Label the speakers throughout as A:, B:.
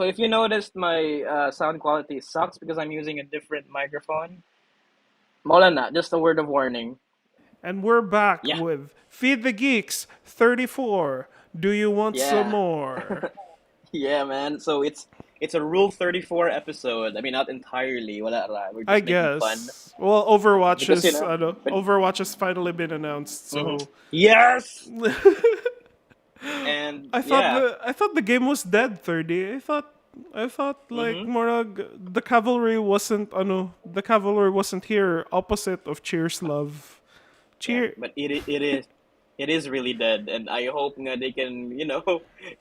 A: So if you noticed, my sound quality sucks because I'm using a different microphone. Wala na, just a word of warning.
B: And we're back
A: Yeah,
B: with Feed the Geeks 34. Do you want some
A: yeah,
B: more?
A: yeah, man. So it's a Rule 34 episode. I mean, not entirely. Wala ra. We're
B: I
A: just making fun
B: guess. Well, Overwatch
A: because
B: is Overwatch has finally been announced,
A: mhm.
B: so
A: Yes, and yeah.
B: I thought the game was dead, 30. I thought like
A: Mm-hmm.
B: Morag the cavalry wasn't here opposite of Cheers Love.
A: Yeah,
B: Cheer
A: but it is really dead, and I hope nga they can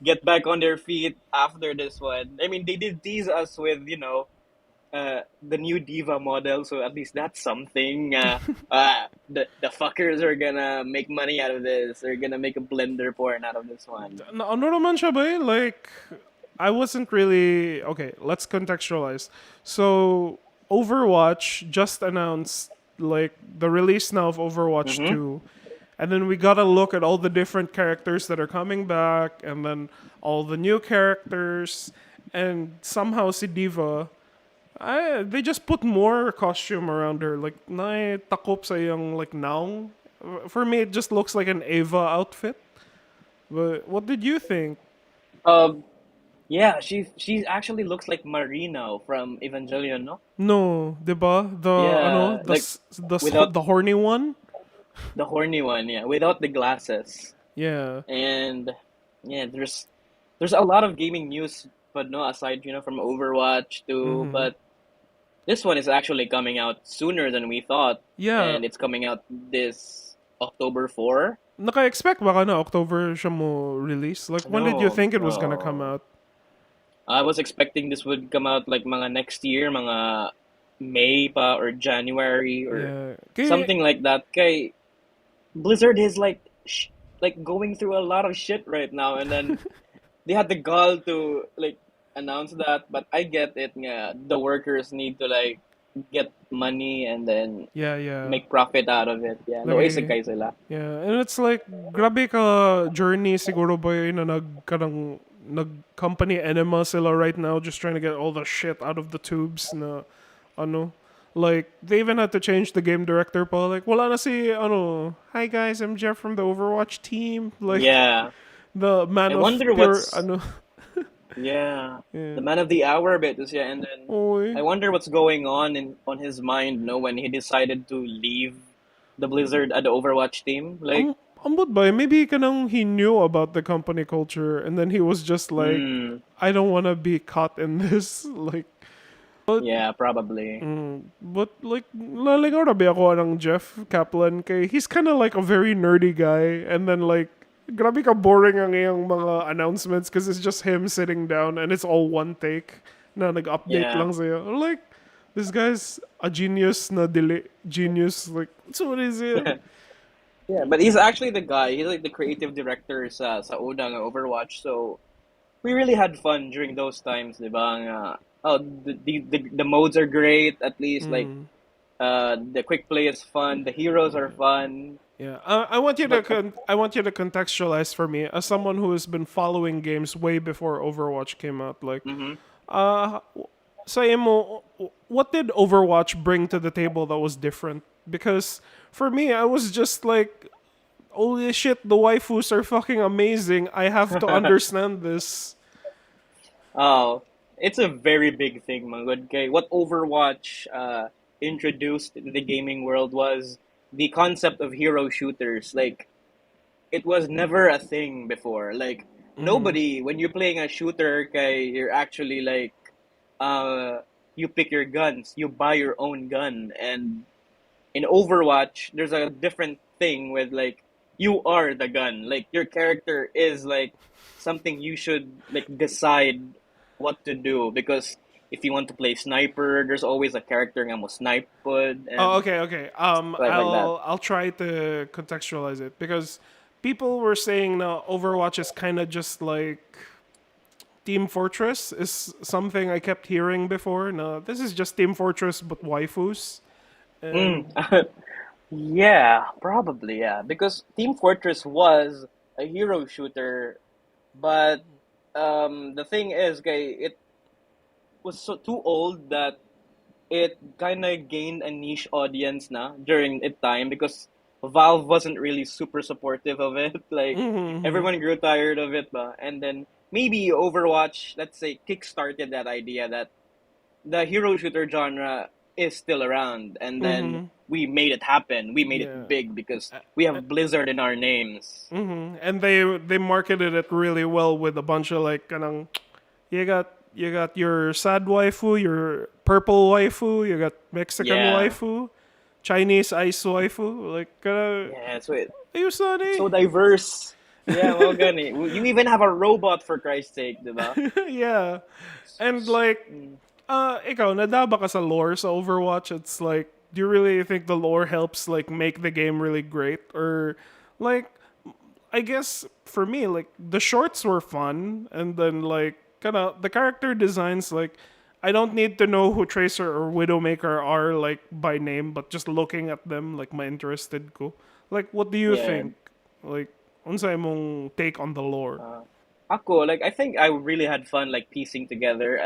A: get back on their feet after this one. I mean, they did tease us with the new diva model, so at least that's something. The fuckers are gonna make money out of this. They're gonna make a blender porn out of this one.
B: ano naman siya ba? Like I wasn't really okay, let's contextualize. So Overwatch just announced like the release now of Overwatch
A: Mm-hmm.
B: 2. And then we got to look at all the different characters that are coming back and then all the new characters and somehow si Diva they just put more costume around her like na takop sa yung like naong. For me it just looks like an Ava outfit. But what did you think?
A: Um, yeah, she actually looks like Marina from Evangelion, no?
B: No, 'di ba?
A: Yeah, like without
B: The horny one?
A: the horny one, yeah, without the glasses.
B: Yeah.
A: And yeah, there's a lot of gaming news, but no, aside from Overwatch too.
B: Mhm.
A: But this one is actually coming out sooner than we thought,
B: Yeah.
A: and it's coming out this October 4.
B: Naka-expect baka na October siya mo release? Like when did you
A: No,
B: think it was gonna come
A: no.
B: out?
A: I was expecting this would come out like mga next year, mga May pa or January or
B: Yeah.
A: something like that. Kay Blizzard is like going through a lot of shit right now, and then they had the gall to like announce that. But I get it. Yeah, the workers need to like get money and then
B: Yeah, yeah.
A: make profit out of it. Yeah, no
B: Lagi,
A: isekai sila.
B: yeah. And it's like, grabe ka journey siguro ba yun na nag-company enema sila right now just trying to get all the shit out of the tubes na, ano, like, they even had to change the game director pa. Like, wala na si, hi guys, I'm Jeff from the Overwatch team. Like,
A: Yeah,
B: the man
A: I
B: of
A: wonder
B: pure,
A: what's yeah
B: yeah.
A: the man of the hour bit is, yeah, and then
B: Oy.
A: I wonder what's going on on his mind. No, when he decided to leave the Blizzard at the Overwatch team, like.
B: Ambot ba? Maybe kanang he knew about the company culture and then he was just like,
A: Hmm.
B: I don't want to be caught in this. Like, but,
A: Yeah, probably.
B: but like, lalingaw na ba ako ng Jeff Kaplan kay he's kind of like a very nerdy guy and then like, grabe ka boring ang iyang mga announcements because it's just him sitting down and it's all one take na nag-update
A: Yeah.
B: lang sa'yo. Like, this guy's a genius na genius. Like, so what is it?
A: Yeah, but he's actually the guy. He's like the creative director sa unang Overwatch. So we really had fun during those times, di ba? The modes are great. At least like
B: Mm.
A: the quick play is fun. The heroes are fun.
B: Yeah, I want you to
A: But
B: I want you to contextualize for me as someone who has been following games way before Overwatch came out. Like,
A: mhm.
B: uh, say mo, what did Overwatch bring to the table that was different? Because for me, I was just like, holy shit, the waifus are fucking amazing. I have to understand this.
A: Oh, it's a very big thing, man. Good guy. What Overwatch introduced in the gaming world was the concept of hero shooters. Like it was never a thing before. Like
B: Mm-hmm.
A: nobody, when you're playing a shooter, kay, you're actually like, you pick your guns, you buy your own gun, and in Overwatch, there's a different thing with like, you are the gun. Like your character is like something you should like decide what to do because if you want to play sniper, there's always a character nga mo snipe pod
B: Oh,
A: and
B: okay, okay.
A: like that.
B: I'll try to contextualize it because people were saying now Overwatch is kind of just like Team Fortress is something I kept hearing before. No, this is just Team Fortress but waifus.
A: Mm.
B: And
A: Yeah, probably, yeah. Because Team Fortress was a hero shooter, but the thing is, okay, was so too old that it kind of gained a niche audience na during its time because Valve wasn't really super supportive of it. Like
B: Mm-hmm.
A: everyone grew tired of it, ba? And then maybe Overwatch, let's say, kickstarted that idea that the hero shooter genre is still around, and then
B: Mm-hmm.
A: we made it happen. We made it
B: Yeah.
A: big because we have Blizzard in our names.
B: Mm-hmm. And they marketed it really well with a bunch of like kanang you got your sad waifu, your purple waifu, you got Mexican
A: Yeah,
B: waifu, Chinese ice waifu, like
A: yeah.
B: ayos na
A: It's
B: ni.
A: so diverse. Yeah, well, gani. You even have a robot for Christ's sake, diba?
B: Yeah. And like
A: Mm.
B: ikaw, nadaba ka sa lore sa Overwatch. It's like, do you really think the lore helps like make the game really great? Or like, I guess for me, like the shorts were fun, and then like kind of the character designs, like I don't need to know who Tracer or Widowmaker are like by name, but just looking at them, like my interested ko. Like, what do you
A: Yeah.
B: think? Like, unsay mong take on the lore?
A: Uh, Ako, like I think I really had fun like piecing together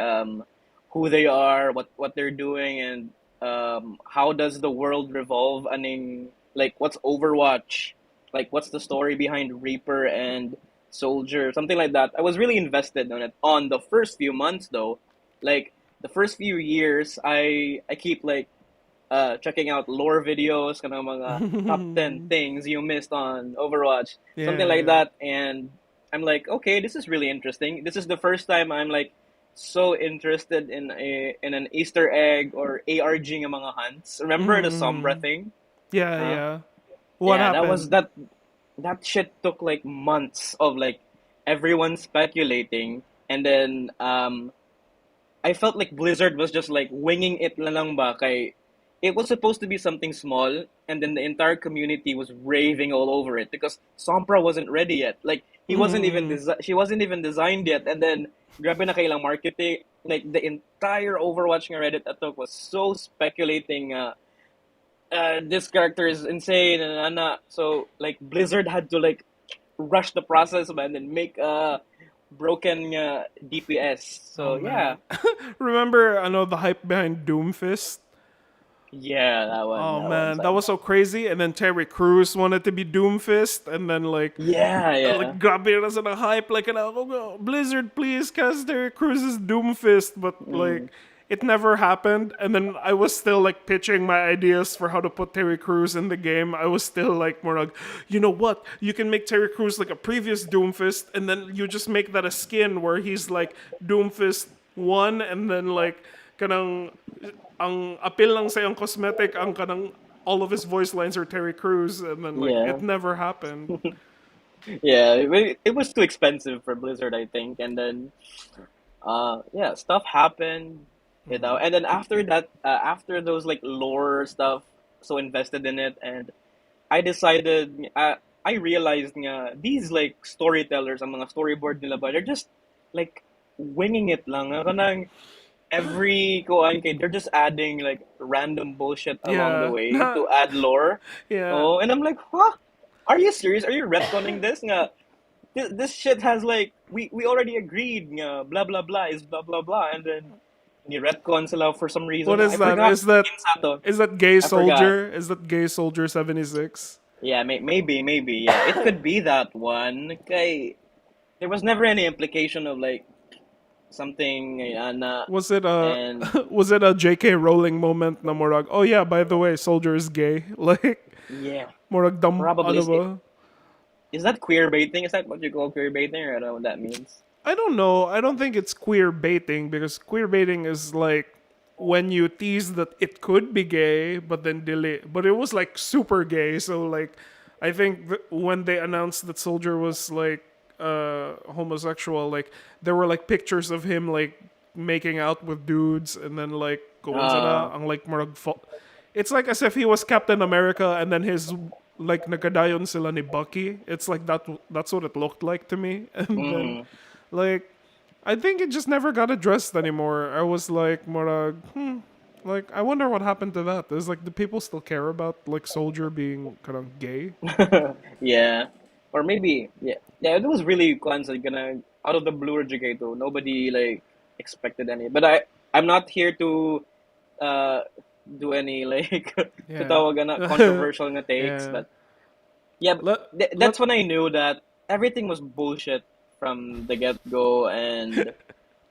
A: who they are, what they're doing, and how does the world revolve. Aning like what's Overwatch, like what's the story behind Reaper and Soldier, something like that. I was really invested on it. On the first few months though, like the first few years, I keep like checking out lore videos, kind of mga top 10 things you missed on Overwatch, something
B: Yeah,
A: like
B: yeah.
A: that. And I'm like, okay, this is really interesting. This is the first time I'm like so interested in an Easter egg or ARG ng mga hunts. Remember the Sombra
B: Mm-hmm.
A: thing?
B: Yeah,
A: Huh?
B: yeah. What
A: Yeah,
B: happened?
A: that shit took like months of like everyone speculating, and then I felt like Blizzard was just like winging it na lang ba kay it was supposed to be something small, and then the entire community was raving all over it because Sompra wasn't ready yet. Like he wasn't even
B: Mm-hmm.
A: she wasn't even designed yet, and then grabe na kailang marketing. Like the entire Overwatch nga Reddit atok was so speculating. This character is insane and so like Blizzard had to like rush the process man and make a broken DPS.
B: Oh
A: So yeah,
B: man. Remember I know the hype behind Doomfist?
A: yeah, that one,
B: Oh
A: that one,
B: man, that
A: son.
B: was so crazy. And then Terry Crews wanted to be Doomfist, and then
A: Yeah, yeah.
B: grabe na sa na hype like oh, Blizzard please cast Terry Crews as Doomfist, but
A: Mm,
B: like it never happened. And then I was still like pitching my ideas for how to put Terry Crews in the game. I was still like more like, you know what? You can make Terry Crews like a previous Doomfist, and then you just make that a skin where he's like Doomfist one, and then like kanang ang appeal lang sa yung cosmetic ang kanang all of his voice lines are Terry Crews, and then like
A: yeah,
B: it never happened.
A: yeah. It was too expensive for Blizzard, I think, and then yeah, stuff happened, and then after that, after those like lore stuff, so invested in it, and I decided, I realized nga, these like storytellers, ang mga storyboard nila ba, they're just like winging it lang. Kanang every koan kay they're just adding like random bullshit along the
B: Yeah.
A: way to add lore.
B: Yeah.
A: Oh, and I'm like, huh? Are you serious? Are you retconning this? Nga, this shit has like we already agreed nga blah blah blah is blah blah blah, and then ni retcon sila for some
B: What
A: reason. I
B: is that?
A: forgot. Kinsa to.
B: Is that gay
A: I forgot.
B: soldier? Is that gay soldier 76?
A: Yeah, maybe, yeah. It could be that one. Kay, there was never any implication of like something na
B: Was it a
A: and
B: was it a JK Rowling moment na morag? Oh yeah, by the way, soldier is gay. Like
A: yeah,
B: morag dum
A: probably
B: ano ba?
A: is that queer baiting? Is that what you call queer baiting? Or I don't know what that means.
B: I don't know. I don't think it's queer baiting because queer baiting is like when you tease that it could be gay, but then delay. But it was like super gay. So like, I think when they announced that Soldier was like homosexual, like there were like pictures of him like making out with dudes, and then like going
A: Uh,
B: sana ang like marag. It's like as if he was Captain America, and then his like nagadayon sila ni Bucky. It's like that. That's what it looked like to me, and then
A: mm,
B: like, I think it just never got addressed anymore. I was like, Morag, like, I wonder what happened to that. Is like, do people still care about like Soldier being kind of gay?
A: yeah, or maybe yeah. It was really like, gonna out of the blue Regigato. Nobody like expected any, but I'm not here to uh do any like to
B: Yeah.
A: tawag na controversial na takes,
B: Yeah.
A: but yeah,
B: Let let
A: that's when I knew that everything was bullshit from the get go, and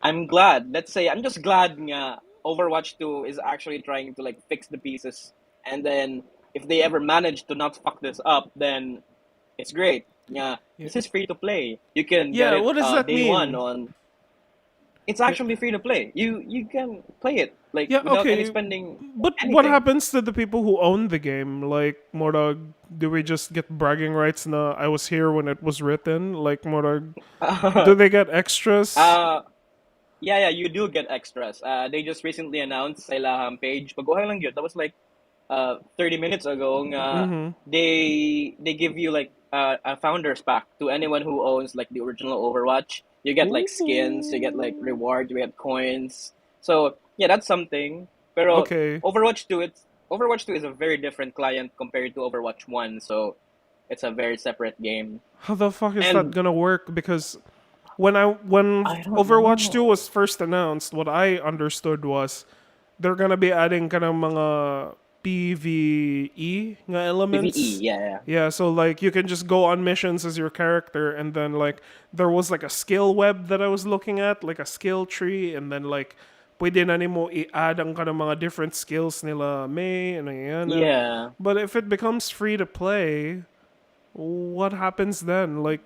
A: I'm glad. Let's say I'm just glad nga Overwatch 2 is actually trying to like fix the pieces, and then if they ever manage to not fuck this up, then it's great. Yeah,
B: yeah.
A: this is free to play. You can get
B: Yeah,
A: it
B: what does that
A: day one
B: mean?
A: on. It's
B: Yeah.
A: actually free to play. You can play it like
B: Yeah,
A: without any
B: okay.
A: spending
B: But what
A: anything.
B: happens to the people who own the game? Like, Morag, do we just get bragging rights na I was here when it was written? Like, Morag, do they get extras?
A: uh yeah, you do get extras. They just recently announced sa ilahang page. Pag-uhay lang yun. That was like 30 minutes ago nga
B: Mm-hmm.
A: they give you like a founders pack to anyone who owns like the original Overwatch. You get like skins, you get like
B: Ooh.
A: rewards, you get coins. So yeah, that's something. Pero
B: Okay.
A: Overwatch 2 is a very different client compared to Overwatch 1, so it's a very separate game.
B: How the fuck is that
A: And
B: gonna work? Because when
A: I don't
B: Overwatch 2
A: know.
B: was first announced, what I understood was they're gonna be adding kind of mga PvE nga
A: PvE,
B: elements.
A: yeah,
B: Yeah, so like you can just go on missions as your character, and then like there was like a skill web that I was looking at, like a skill tree, and then like pwede na nimo i-add ang kanang mga different skills nila May and Ayana.
A: yeah.
B: But if it becomes free to play, what happens then? Like,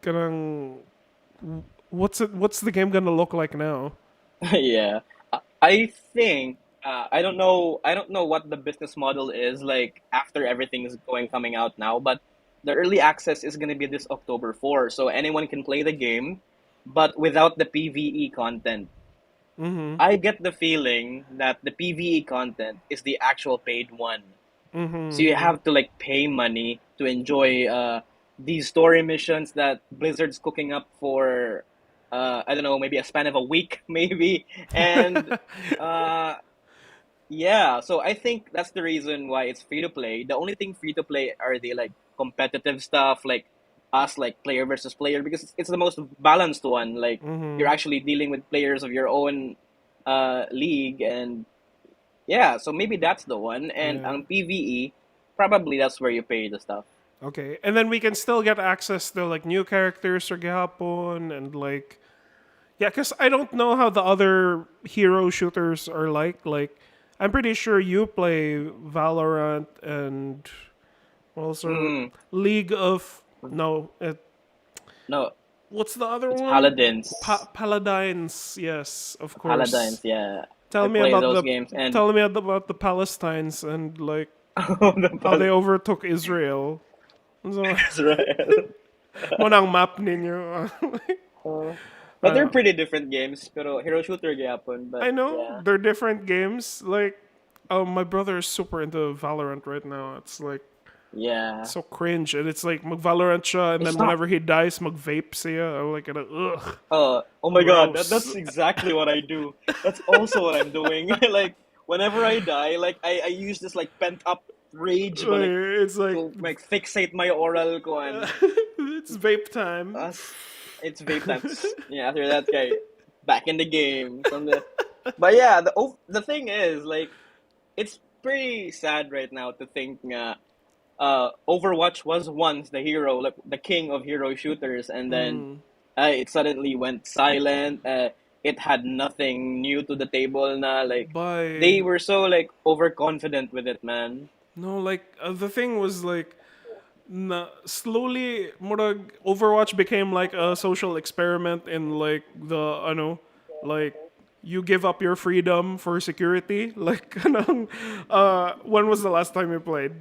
B: kanang what's the game gonna look like now?
A: Yeah. I think I don't know what the business model is like after everything is going coming out now, but the early access is going to be this October 4, so anyone can play the game but without the PvE content.
B: Mm-hmm.
A: I get the feeling that the PvE content is the actual paid one. So you
B: Mm-hmm.
A: have to like pay money to enjoy these story missions that Blizzard's cooking up for I don't know, maybe a span of a week maybe. And uh yeah, so I think that's the reason why it's free to play. The only thing free to play are the like competitive stuff, like us, like player versus player, because it's the most balanced one. Like you're
B: Mm-hmm.
A: actually dealing with players of your own league, and yeah, so maybe that's the one. And
B: Yeah.
A: on PVE, probably that's where you pay the stuff.
B: Okay. And then we can still get access to like new characters or gahapon and like yeah, cuz I don't know how the other hero shooters are like. Like I'm pretty sure you play Valorant and also
A: Mm,
B: League of no,
A: no,
B: what's the other
A: it's
B: one?
A: Paladins.
B: Paladins. Yes, of
A: Paladins,
B: course.
A: yeah.
B: Tell
A: I
B: me
A: play
B: about
A: those
B: the
A: games, and
B: tell me about the Palestines and like
A: the
B: how they overtook Israel. So,
A: Israel.
B: mo nang map ninyo.
A: Uh, but
B: I
A: they're
B: know.
A: pretty different games. Pero hero shooter gyapon, but
B: I know
A: yeah.
B: they're different games. Like, oh, my brother is super into Valorant right now. It's like
A: Yeah.
B: so cringe, and it's like mag Valorant siya, and
A: It's
B: then
A: not.
B: whenever he dies, mag vape siya. I'm like, ugh,
A: Oh my god, that's
B: gross.
A: exactly what I do. That's also what I'm doing. Like whenever I die, like I use this like pent up rage, but like
B: It's like
A: to like fixate my oral ko and
B: it's vape time.
A: us it's vape time. Yeah, after that guy back in the game from the but yeah, the thing is like it's pretty sad right now to think Overwatch was once the hero, like the king of hero shooters, and then
B: Mm.
A: it suddenly went silent. It had nothing new to the table. Na like they
B: By
A: were so like overconfident with it, man.
B: no, like the thing was like slowly murag Overwatch became like a social experiment in like the ano like you give up your freedom for security like kanang, when was the last time you played?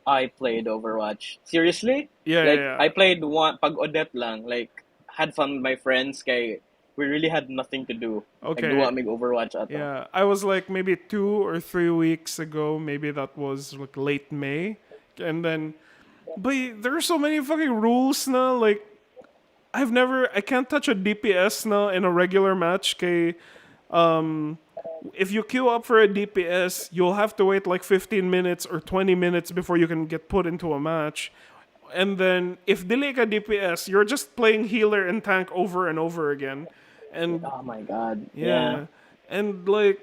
A: I played Overwatch seriously.
B: Yeah, yeah,
A: Like I
B: yeah.
A: played one pag Odette lang. Like had fun with my friends. Kay we really had nothing to do. Like do
B: Okay.
A: mig Overwatch ata.
B: Yeah, I was like maybe 2 or 3 weeks ago. Maybe that was like late May, and then, but there are so many fucking rules now. Like I can't touch a DPS now in a regular match. Kay, if you queue up for a DPS, you'll have to wait like 15 minutes or 20 minutes before you can get put into a match. And then if dili ka DPS, you're just playing healer and tank over and over again. And
A: Oh my god. Yeah.
B: yeah. And like,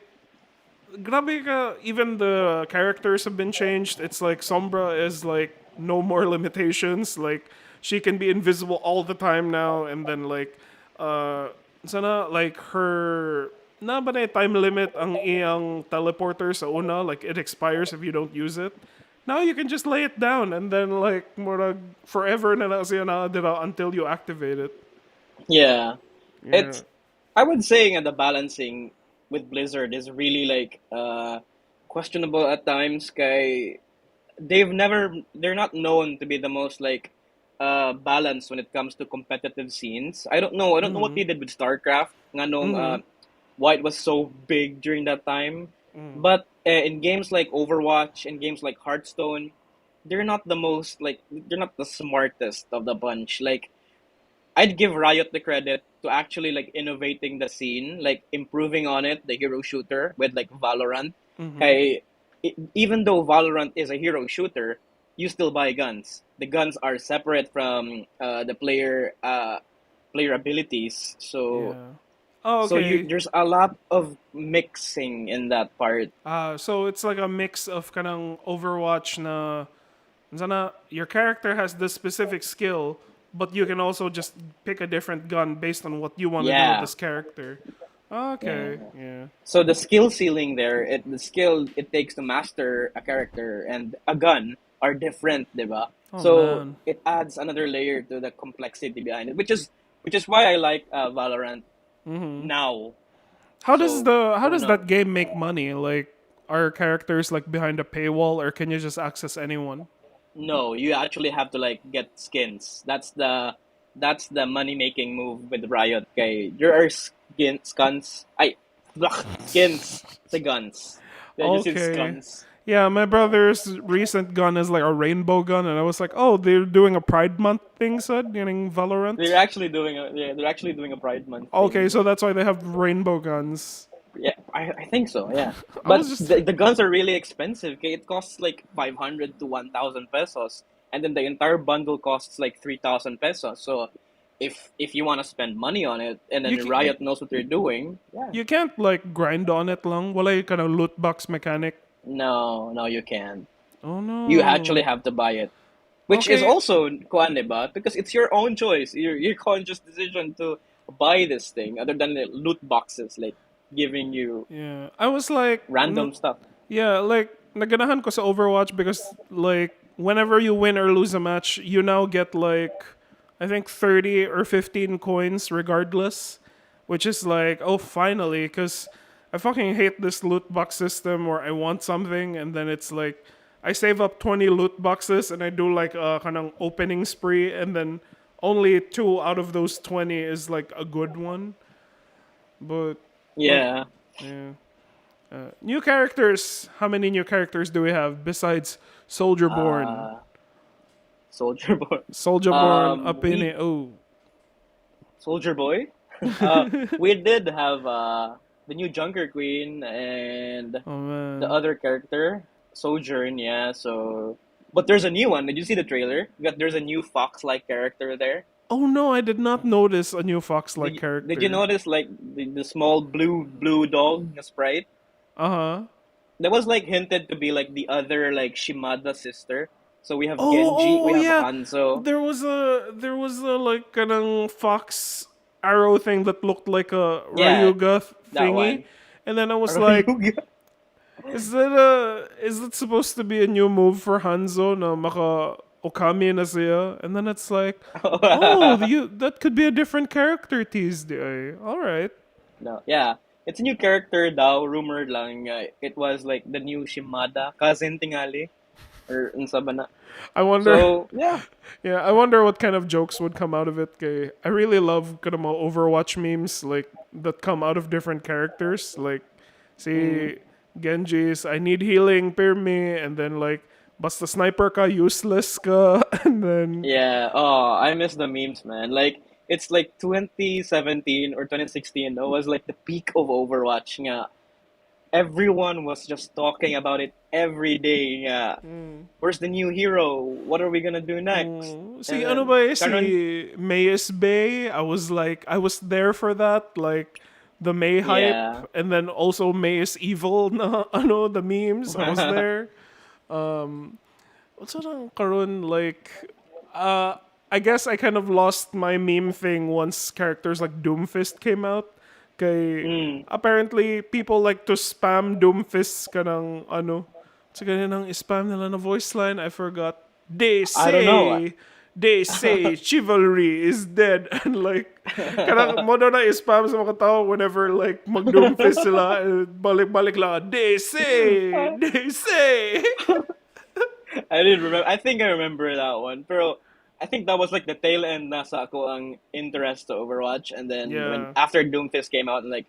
B: grabe ka, even the characters have been changed. It's like Sombra is like no more limitations. Like she can be invisible all the time now, and then like, sana like her na ba na time limit ang iyang teleporter sa una, like it expires if you don't use it. Now you can just lay it down and then like murag forever na lang siya na dira until you activate it.
A: Yeah.
B: Yeah.
A: It's I would say the balancing with Blizzard is really like questionable at times. Kay they're not known to be the most like balanced when it comes to competitive scenes. I don't know what they did with StarCraft. Nga nung why it was so big during that time. But in games like Overwatch and games like Hearthstone, they're not the most like they're not the smartest of the bunch. Like I'd give Riot the credit to actually like innovating the scene, like improving on it, the hero shooter with like Valorant. Kay, even though Valorant is a hero shooter, you still buy guns. The guns are separate from the player abilities.
B: Yeah. Oh,
A: So
B: okay.
A: there's a lot of mixing in that part.
B: So it's like a mix of kanang Overwatch na sana your character has this specific skill, but you can also just pick a different gun based on what you want to do with
A: Yeah,
B: this character.
A: yeah.
B: Okay, yeah.
A: So the skill ceiling there, the skill it takes to master a character and a gun are different, diba?
B: Oh
A: So
B: man.
A: it adds another layer to the complexity behind it, which is why I like Valorant now. So
B: How
A: for
B: does
A: now,
B: that game make money? Like are characters like behind a paywall or can you just access anyone?
A: no, you actually have to like get skins. That's the money making move with Riot. Okay, there are skins. I skins. Say guns. They just use
B: Okay.
A: skins.
B: Yeah, my brother's recent gun is like a rainbow gun, and I was like, "Oh, they're doing a Pride Month thing, said getting Valorant."
A: They're actually doing a Pride Month
B: Okay,
A: thing.
B: so that's why they have rainbow guns.
A: Yeah, I think so. Yeah,
B: I was
A: but
B: just
A: the guns are really expensive. Okay, it costs like 500 to 1,000 pesos, and then the entire bundle costs like 3,000 pesos. So, if you want to spend money on it, and then
B: you
A: Riot knows what they're doing, yeah.
B: you can't like grind on it long. Wala yung kind of loot box mechanic.
A: No, no, you can't.
B: Oh
A: You actually
B: no.
A: have to buy it, which is
B: Okay.
A: also kuan, diba? Because it's your own choice, your conscious decision to buy this thing, other than the loot boxes like giving you
B: Yeah, I was like,
A: random stuff.
B: yeah, like naganahan ko sa Overwatch because like whenever you win or lose a match, you now get like I think 30 or 15 coins regardless, which is like, oh, finally, cuz I fucking hate this loot box system where I want something and then it's like I save up 20 loot boxes and I do like a kanang opening spree and then only 2 out of those 20 is like a good one. But but
A: Yeah.
B: yeah. New characters. How many new characters do we have besides Soldier Born?
A: Uh, Soldier Boy.
B: Soldier Born up in
A: We
B: it. Oh,
A: Soldier Boy. We did have the new Junker Queen and
B: oh
A: the
B: man.
A: other character Sojourn. Yeah. So, but there's a new one. Did you see the trailer? There's a new fox-like character there.
B: Oh no, I did not notice a new fox-like
A: Did you
B: character.
A: notice like the small blue dog, the sprite?
B: Uh huh.
A: That was like hinted to be like the other like Shimada sister. So we have Genji,
B: Oh
A: we have
B: yeah.
A: Hanzo.
B: There was a like kanang fox arrow thing that looked like a
A: Yeah,
B: Ryuga
A: that
B: thingy,
A: one.
B: and then I was like,
A: Ryuga.
B: is that supposed to be a new move for Hanzo na maka Okami na siya? And then it's like, oh, that could be a different character teased. All right.
A: No, yeah. It's a new character daw, rumored lang. It was like the new Shimada, cousin tingali, or unsa ba na.
B: I wonder.
A: So, yeah.
B: Yeah, I wonder what kind of jokes would come out of it. Kay. I really love kind of mga Overwatch memes like that come out of different characters. Like,
A: Mm,
B: see, Genji's I need healing, pair me, and then like basta sniper ka, useless ka, and then
A: yeah. Oh, I miss the memes, man. Like, it's like 2017 or 2016. That was like the peak of Overwatch nga. Everyone was just talking about it every day. Yeah. Where's the new hero? What are we gonna do next? And
B: see ano
A: then
B: ba
A: karon
B: si Mayes Bay. I was there for that. Like the May hype,
A: Yeah.
B: and then also May is evil na ano the memes. I was there. What's on karon like uh I guess I kind of lost my meme thing once characters like Doomfist came out. Kay
A: Mm.
B: apparently people like to spam Doomfist kanang ano. So ganyan ang spam nila na voice line. I forgot. They
A: I don't know.
B: say they say chivalry is dead and like kanang mo daw na spam sa mga tao whenever like mag Doomfist sila balik-balik lang. They say.
A: I didn't remember. I think I remember that one. Pero I think that was like the tail end nasa ako ang interest to Overwatch. And then when
B: Yeah.
A: after Doomfist came out, like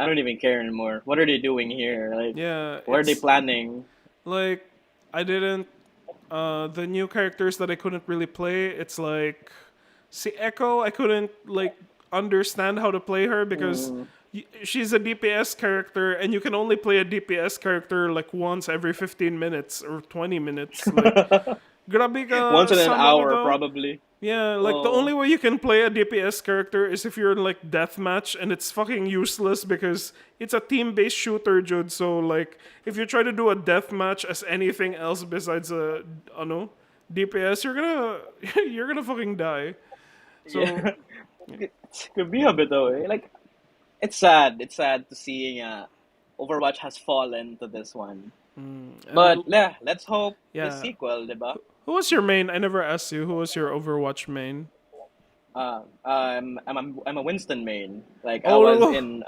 A: I don't even care anymore. What are they doing here? Like,
B: Yeah,
A: what are they
B: it's
A: planning?
B: like I didn't the new characters that I couldn't really play, it's like see Echo, I couldn't like understand how to play her because
A: Mm.
B: she's a DPS character and you can only play a DPS character like once every 15 minutes or 20 minutes. Like grabe
A: Once
B: ka
A: in an
B: sama mo
A: hour,
B: daw.
A: probably.
B: Yeah, like the
A: Oh,
B: only way you can play a DPS character is if you're in like deathmatch, and it's fucking useless because it's a team-based shooter, Jude. So like, if you try to do a deathmatch as anything else besides a ano DPS, you're gonna fucking die. So
A: yeah. It could be a bit though. Like, it's sad. It's sad to seeing Overwatch has fallen to this one.
B: and
A: But yeah, let's hope the
B: yeah,
A: sequel, diba?
B: who was your main? I never asked you. Who was your Overwatch main?
A: I'm a Winston main. Like I was
B: Oh,
A: in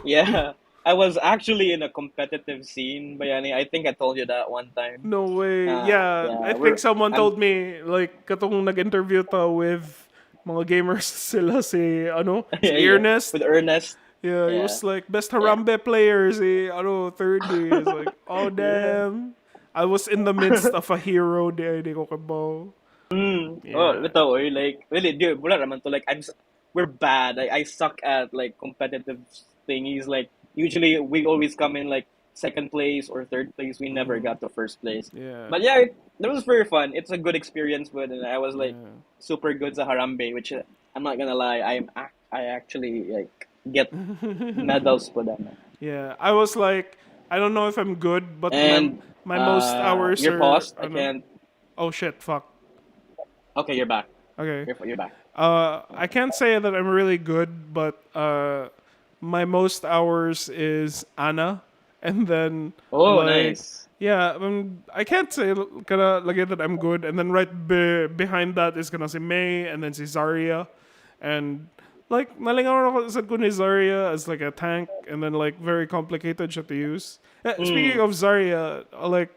A: yeah, I was actually in a competitive scene, Bayani. I think I told you that one time.
B: no way. Yeah, I
A: Yeah,
B: think
A: we're
B: someone
A: I'm
B: told me like katong nag-interview ta with mga gamers sila si ano
A: yeah,
B: si
A: yeah,
B: Earnest.
A: with Ernest.
B: Yeah, he
A: Yeah,
B: was like best
A: yeah,
B: Harambe player si ano Thirdy. It's like oh
A: yeah.
B: damn. I was in the midst of a hero di ko kabaw.
A: Oh,
B: Yeah.
A: bitaw, oy, like really, dude, wala naman to. Like we're bad. I suck at like competitive thingies. Like usually we always come in like second place or third place. We never got to first place.
B: Yeah.
A: But yeah, that was very fun. It's a good experience with, and I was like
B: Yeah.
A: super good sa Harambe, which I'm not gonna lie, I actually like get medals for that.
B: Yeah. I was like I don't know if I'm good, but
A: And
B: my most hours
A: you're
B: are
A: paused. I
B: ano.
A: can't.
B: Oh shit, fuck.
A: Okay, you're back.
B: Okay.
A: You're back.
B: I can't say that I'm really good, but my most hours is Anna, and then
A: Oh,
B: like
A: nice.
B: yeah, I can't say kinda like that I'm good, and then right behind that is gonna say May, and then si Zarya, and like nalingaw ako sa ko ni Zarya as like a tank, and then like very complicated siya to use. Speaking
A: Mm.
B: of Zarya, like,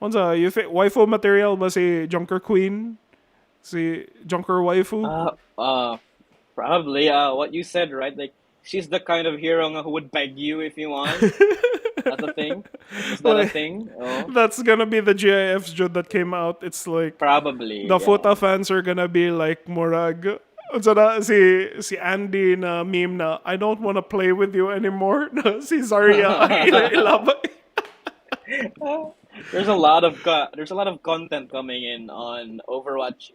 B: what's you think waifu material ba si Junker Queen? Si Junker waifu?
A: Uh, uh, Probably. What you said, right? Like she's the kind of hero who would beg you if you want. That's a thing. Is that a
B: Like,
A: thing? Oh,
B: that's gonna be the GIFs Jud that came out. It's like
A: probably.
B: the
A: Yeah.
B: Futa fans are gonna be like Morag. So na, si Andy na meme na I don't want to play with you anymore. Na si Zarya ang ilabay.
A: There's a lot of content coming in on Overwatch.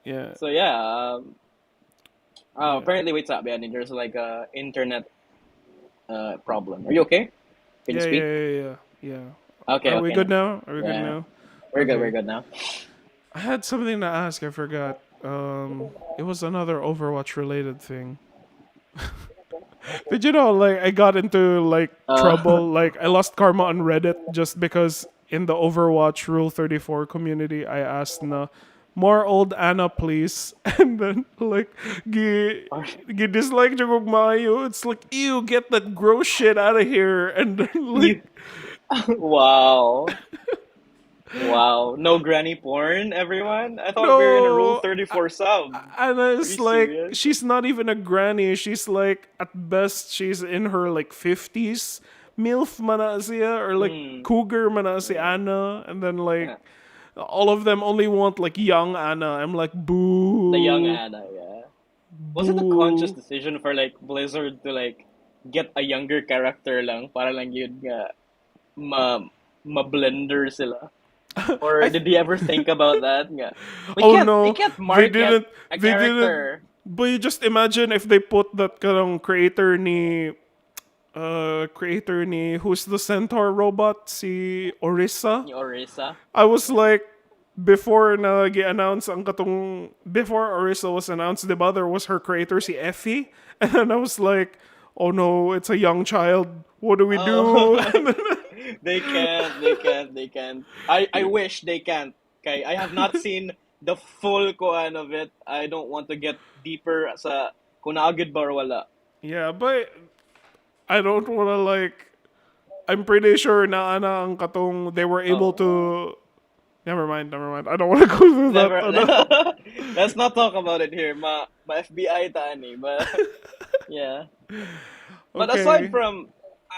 B: Yeah.
A: So yeah.
B: Yeah.
A: Apparently, wait up, Benny. There's like a internet problem. Are you okay? Can you
B: Yeah,
A: speak?
B: yeah, yeah, yeah. Yeah.
A: Okay,
B: Are we
A: okay
B: good
A: now.
B: now? Are we good
A: Yeah,
B: now?
A: we're good. We're
B: Okay.
A: good now.
B: I had something to ask. I forgot. It was another Overwatch related thing. Did you know, like, I got into, like,
A: Uh,
B: trouble? Like, I lost karma on Reddit just because in the Overwatch Rule 34 community, I asked na, more old Anna, please. And then, like, dislike jugog maayo. It's like, ew, get that gross shit out of here. And then, like,
A: you, wow. Wow. No granny porn, everyone? I thought we were in a Rule
B: no.
A: 34 sub.
B: Anna
A: Are you
B: is like,
A: serious?
B: she's not even a granny. She's like, at best, she's in her like 50s. MILF mana siya, or like
A: Hmm.
B: cougar mana si
A: Yeah.
B: Anna. And then like,
A: Yeah.
B: all of them only want like young Anna. I'm like,
A: The young
B: boo,
A: Anna, yeah. Was it a conscious
B: boo.
A: decision for like Blizzard to like get a younger character lang para lang yun nga ma ma-blender sila? Or
B: I
A: did he ever think about that? Nga?
B: oh
A: We
B: no,
A: can't
B: they
A: market
B: didn't,
A: a
B: they didn't,
A: character.
B: But you just imagine if they put that karang creator ni who's the centaur robot, si Orisa.
A: Ni Orisa.
B: I was like, before announce ang katong before Orisa was announced, diba, there was her creator si Effie, and then I was like, oh no, it's a young child. What do we do?
A: Oh, they can't. I wish they can't. Okay, I have not seen the full kuan of it. I don't want to get deeper sa kung naagid ba or wala.
B: Yeah, but I don't wanna like. I'm pretty sure na ana ang katong they were able
A: Oh,
B: to. Never mind, never mind. I don't want to go through that.
A: never.
B: Ano.
A: Let's not talk about it here. Ma FBI ta ani, but yeah. But aside
B: Okay.
A: from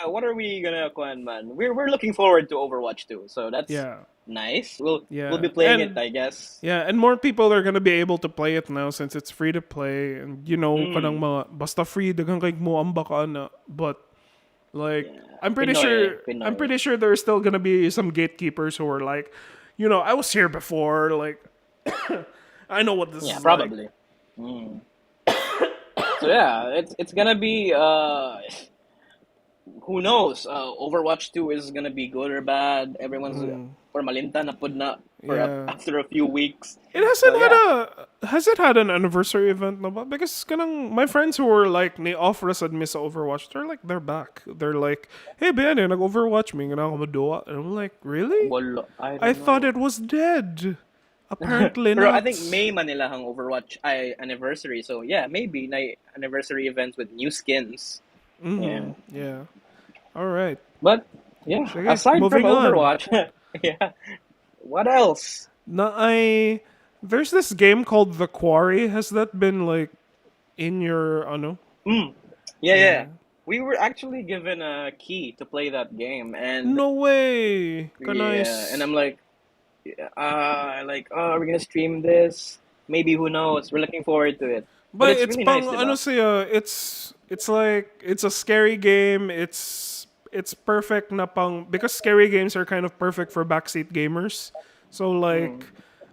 A: what are we gonna kuan man? We're looking forward to Overwatch 2. So that's
B: Yeah.
A: nice. We'll
B: Yeah.
A: be playing it, I guess.
B: And more people are gonna be able to play it now since it's free to play, and kanang
A: Mm.
B: mga basta free daghang kay mo amba ka na. But like
A: Yeah.
B: I'm pretty
A: Pinoy,
B: sure I'm
A: Pinoy.
B: pretty sure there's still gonna be some gatekeepers who are like, I was here before, like I know what this
A: Yeah,
B: is like.
A: probably. Mm. So yeah, it's gonna be who knows? Overwatch 2 is gonna be good or bad. Everyone's or malinta na pud na for
B: Yeah.
A: after a few weeks.
B: It
A: So
B: hasn't had
A: yeah.
B: has it had an anniversary event na ba? Because kanang my friends who were like ni offer us admit sa Overwatch, they're back. They're like, hey Ben, nag Overwatch me nga ako maduwa. And I'm like, really?
A: Wala, I
B: I
A: don't
B: thought
A: know.
B: it was dead. Apparently
A: Pero I
B: not.
A: think May Manila hang Overwatch anniversary. So yeah, maybe na anniversary events with new skins. Yeah.
B: Yeah. All right.
A: But yeah,
B: Sige,
A: aside from
B: moving on.
A: Overwatch, yeah. What else?
B: Na there's this game called The Quarry. Has that been like in your ano?
A: Mm. Yeah, yeah.
B: Yeah.
A: We were actually given a key to play that game, and
B: No way.
A: yeah, and
B: Nice.
A: I'm like, oh, are we gonna stream this? Maybe who knows? We're looking forward to it, but
B: But
A: it's
B: it's
A: really nice,
B: pang ano
A: diba?
B: siya, it's like it's a scary game. It's perfect na pang because scary games are kind of perfect for backseat gamers. So like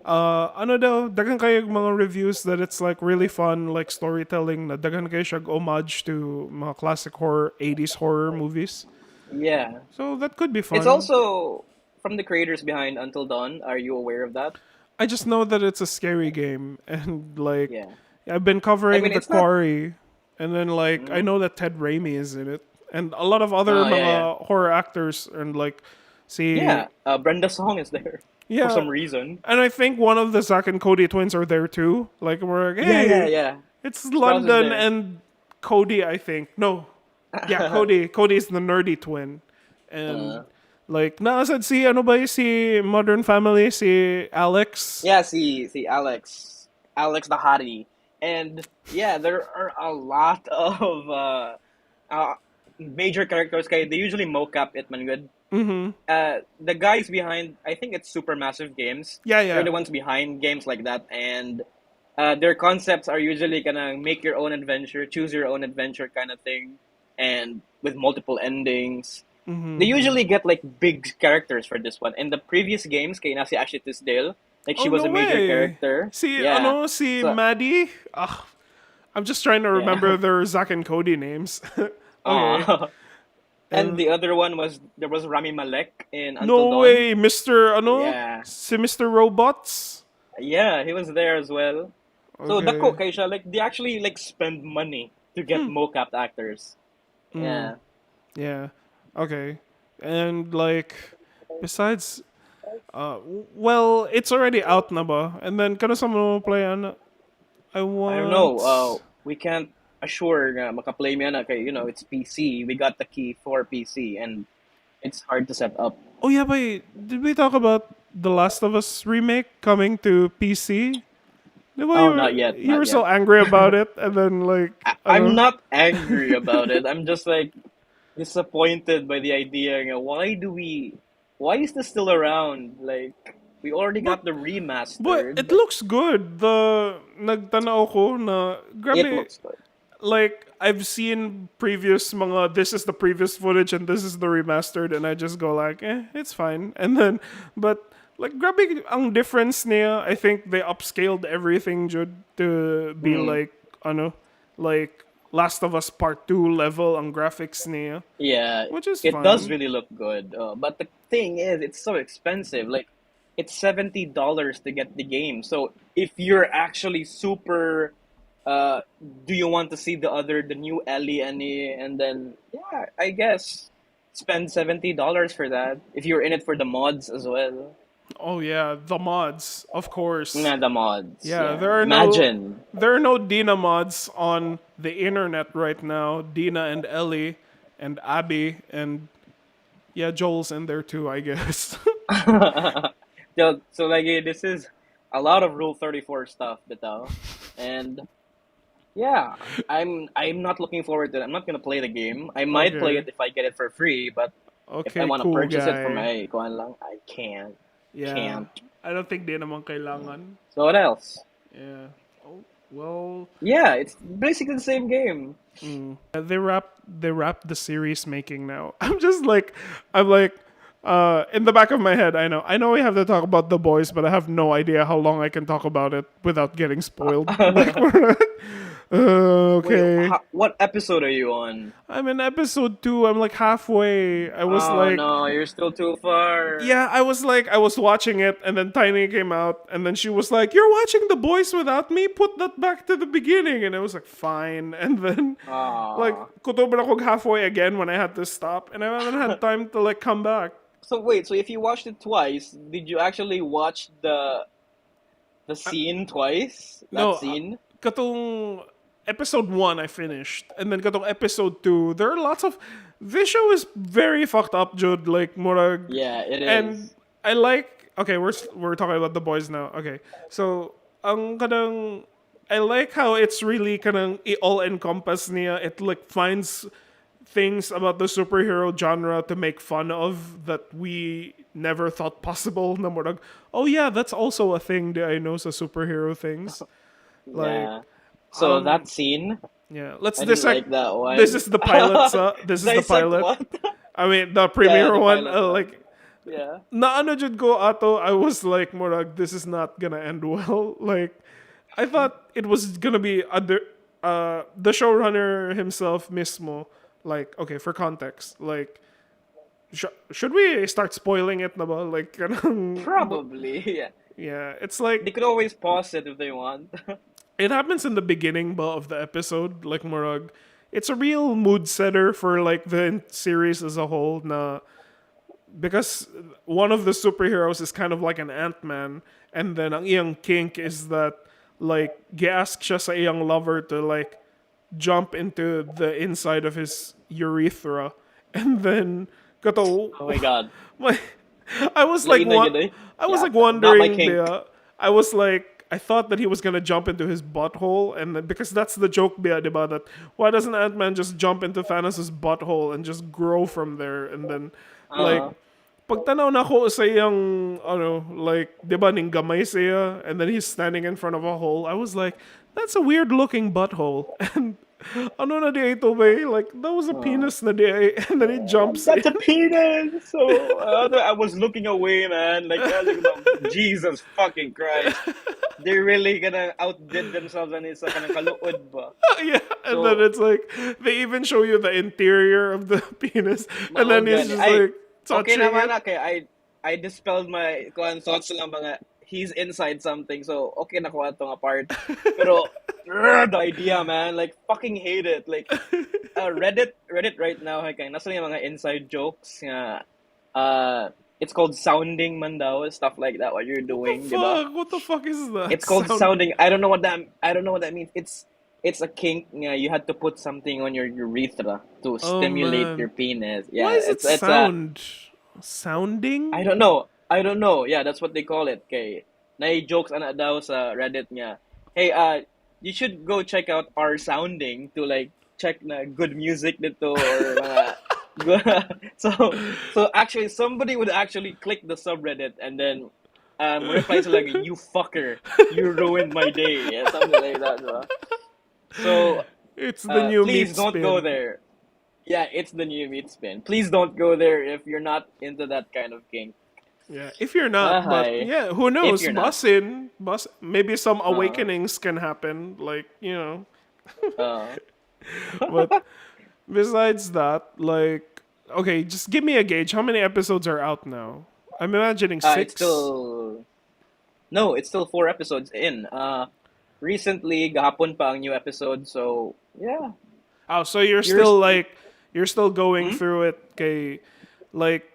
A: Mm.
B: ano daw dagan kayo mga reviews that it's like really fun like storytelling na dagan kayo siya homage to mga classic horror 80s horror movies.
A: Yeah,
B: So that could be
A: it's
B: fun.
A: also from the creators behind Until Dawn. Are you aware of that?
B: I just know that it's a scary game and like
A: Yeah,
B: I've been
A: I
B: covering
A: mean
B: The
A: it's not.
B: Quarry and then like I
A: Mm.
B: know that Ted Raimi is in it and a lot of other
A: Oh yeah, yeah,
B: mga horror actors and like see
A: yeah. Brenda Song is there for
B: yeah
A: some reason.
B: and I think one of the Zack and Cody twins are there too. Like we're like,
A: Yeah, yeah,
B: hey,
A: yeah.
B: it's
A: Sprouse is
B: London
A: there.
B: and Cody. I think no, yeah, Cody. Cody's the nerdy twin, and
A: uh,
B: like naasad si ano ba si Modern Family si Alex.
A: Yeah, see, Alex the hottie, and yeah, there are a lot of uh, major characters. Kaya they usually mocap it, man. Good. The guys behind, I think it's Supermassive Games.
B: Yeah,
A: They're
B: yeah.
A: the ones behind games like that, and their concepts are usually gonna make your own adventure, choose your own adventure kind of thing, and with multiple endings. They usually get like big characters for this one. In the previous games, kay nasi Ashley Tisdale, like
B: Oh
A: she was
B: no
A: a major
B: way.
A: character.
B: Si
A: Yeah.
B: ano si
A: So
B: Maddie. Ah, I'm just trying to
A: yeah.
B: remember their Zack and Cody names. Okay.
A: uh, and
B: And
A: the other one was there was Rami Malek in Until
B: no
A: Dawn.
B: way, Mr. Ano?
A: Yeah.
B: Si Mr. Robots?
A: Yeah, he was there as well. So dako
B: Okay.
A: kay siya, like they actually like spend money to get mocap actors. Yeah.
B: Yeah. Okay. And like besides well, it's already out na ba? And then kano sa mo play ano? I
A: I don't know.
B: want
A: We can't assure nga makaplay mo na kay it's PC. We got the key for PC and it's hard to set up.
B: Oh yeah, but did we talk about The Last of Us remake coming to PC? Di ba
A: Oh, not yet,
B: you
A: not
B: were so
A: yet.
B: angry about it and then like
A: I'm
B: ano?
A: not angry about it. I'm just like disappointed by the idea. Why is this still around? Like we already
B: But
A: got the
B: but it
A: remastered.
B: looks good. The nagtanaw ko na
A: It
B: grabe
A: looks good.
B: like I've seen previous mga this is the previous footage and this is the remastered and I just go like it's fine and then but like grabe ang difference niya I think they upscaled everything jud to be
A: Mm.
B: like ano, like Last of Us Part 2 level ang graphics niya,
A: Yeah,
B: which is
A: it does
B: fine.
A: really look good. But the thing is, it's so expensive. Like, it's $70 to get the game. So if you're actually super, uh, do you want to see the new Ellie and then yeah, I guess spend $70 for that if you're in it for the mods as well.
B: Oh yeah, the mods, of course.
A: Nah, the mods,
B: Yeah,
A: yeah. Imagine.
B: there are no Dina mods on the internet right now. Dina and Ellie and Abby and yeah, Joel's in there too, I guess.
A: So like this is a lot of Rule 34 stuff, bitaw. And yeah, I'm not looking forward to it. I'm not gonna play the game. I might play
B: Okay.
A: it if I get it for free, but if I
B: Okay,
A: want to
B: cool
A: purchase it for
B: guy.
A: my kuan lang, I can't.
B: Yeah.
A: Can't.
B: I don't think di naman kailangan.
A: So what else?
B: Yeah. Oh, well,
A: Yeah, it's basically the same game.
B: they wrapped the series making now. I'm like in the back of my head, I know we have to talk about the boys, but I have no idea how long I can talk about it without getting spoiled. Like we're
A: Wait,
B: okay.
A: what episode are you on?
B: I'm in episode 2. I'm like halfway. I was
A: Oh
B: like
A: no, you're still too far.
B: yeah, I was watching it, and then Tiny came out, and then she was like, "You're watching The Boys without me? Put that back to the beginning." And I was like, "Fine." And then, like,
A: Ah.
B: kutob na ako halfway again when I had to stop, and I haven't had time to like come back.
A: So wait, so if you watched it twice, did you actually watch the scene twice? That
B: No,
A: scene?
B: katong episode 1 I finished, and then katong episode 2, there are lots of. This show is very fucked up, Jude. Like, murag,
A: Yeah, it
B: and
A: is.
B: I like okay, we're talking about The Boys now. Okay. So, ang kanang I like how it's really kanang all encompass niya. It like finds things about the superhero genre to make fun of that we never thought possible. Na murag, oh yeah, that's also a thing that I know sa superhero things. Like,
A: Yeah. So that scene,
B: yeah, let's
A: I didn't
B: dissect.
A: like that
B: This
A: one.
B: is the pilot, this is the
A: Dissect
B: pilot.
A: what?
B: I mean, the
A: Yeah,
B: premiere
A: the
B: one.
A: pilot one.
B: Like,
A: Yeah.
B: na ano jud ko ato, I was like, murag, this is not gonna end well. Like, I thought it was gonna be other. The showrunner himself, mismo. Like, okay, for context, like, should we start spoiling it na ba? Like, kanang,
A: Probably. Yeah.
B: yeah, it's like
A: They could always pause it if they want.
B: it happens in the beginning ba of the episode. Like, murag, it's a real mood setter for like the series as a whole. Na because one of the superheroes is kind of like an Ant-Man, and then ang iyang kink is that like gi-ask siya sa iyang lover to like jump into the inside of his urethra, and then kato
A: Oh my god.
B: my I was like
A: Lain na
B: one
A: gid eh.
B: I was
A: Yeah,
B: like
A: not my
B: wondering
A: kink.
B: I was like I thought that he was gonna jump into his butthole, and then, because that's the joke about that. Why doesn't Ant Man just jump into Thanos' butthole and just grow from there, and then like
A: Uh,
B: pagtanaw na ko sa iyang ano, like, 'di ba ning gamay siya, and then he's standing in front of a hole. I was like, that's a weird looking butthole. And ano na di ito ba? Like, that was a penis na di ay, and then he jumps in.
A: that's a penis. So I was looking away, man. Like, I was like, Jesus fucking Christ. They're really gonna outdid themselves and it's like kaluod ba.
B: Yeah, and then
A: So,
B: it's like they even show you the interior of the penis, and then
A: maod
B: he's
A: gani.
B: just
A: Ay,
B: like
A: okay
B: touching
A: naman
B: it.
A: na kay I dispelled my kuan thoughts lang mga he's inside something. So, okay na ko atong apart. Pero the idea, man, like fucking hate it. Like Reddit right now hay kay nasa yung mga inside jokes nga it's called sounding man daw, stuff like that what you're
B: What the
A: doing, di ba?
B: fuck? What the fuck is that
A: It's called
B: sound?
A: sounding. I don't know what that means. It's a kink. Yeah, you had to put something on your urethra to
B: Oh
A: stimulate your
B: man,
A: penis.
B: why
A: Yeah,
B: is it
A: it's a.
B: sounding?
A: I don't know. I don't know. Yeah, that's what they call it. Okay, na jokes ana daw sa Reddit niya. Hey, you should go check out our sounding to like check na good music dito or mga. so actually somebody would actually click the subreddit and then reply to like you fucker, you ruined my day, yeah, something like that, diba? So
B: It's the new
A: please
B: meat
A: don't go
B: spin.
A: there. Yeah, it's the new meat spin. Please don't go there if you're not into that kind of kink.
B: Yeah, if you're not, but
A: Hi.
B: yeah, who
A: If
B: knows?
A: you're not.
B: Bus maybe some
A: uh
B: awakenings can happen. Like,
A: Uh,
B: But besides that, like, okay, just give me a gauge. How many episodes are out now? I'm imagining
A: it's
B: 6.
A: still no, it's still 4 episodes in. Recently, gahapon pa ang new episode, so yeah,
B: Oh, so you're
A: you're
B: still
A: st-
B: like you're still going
A: hmm?
B: through it. Okay, like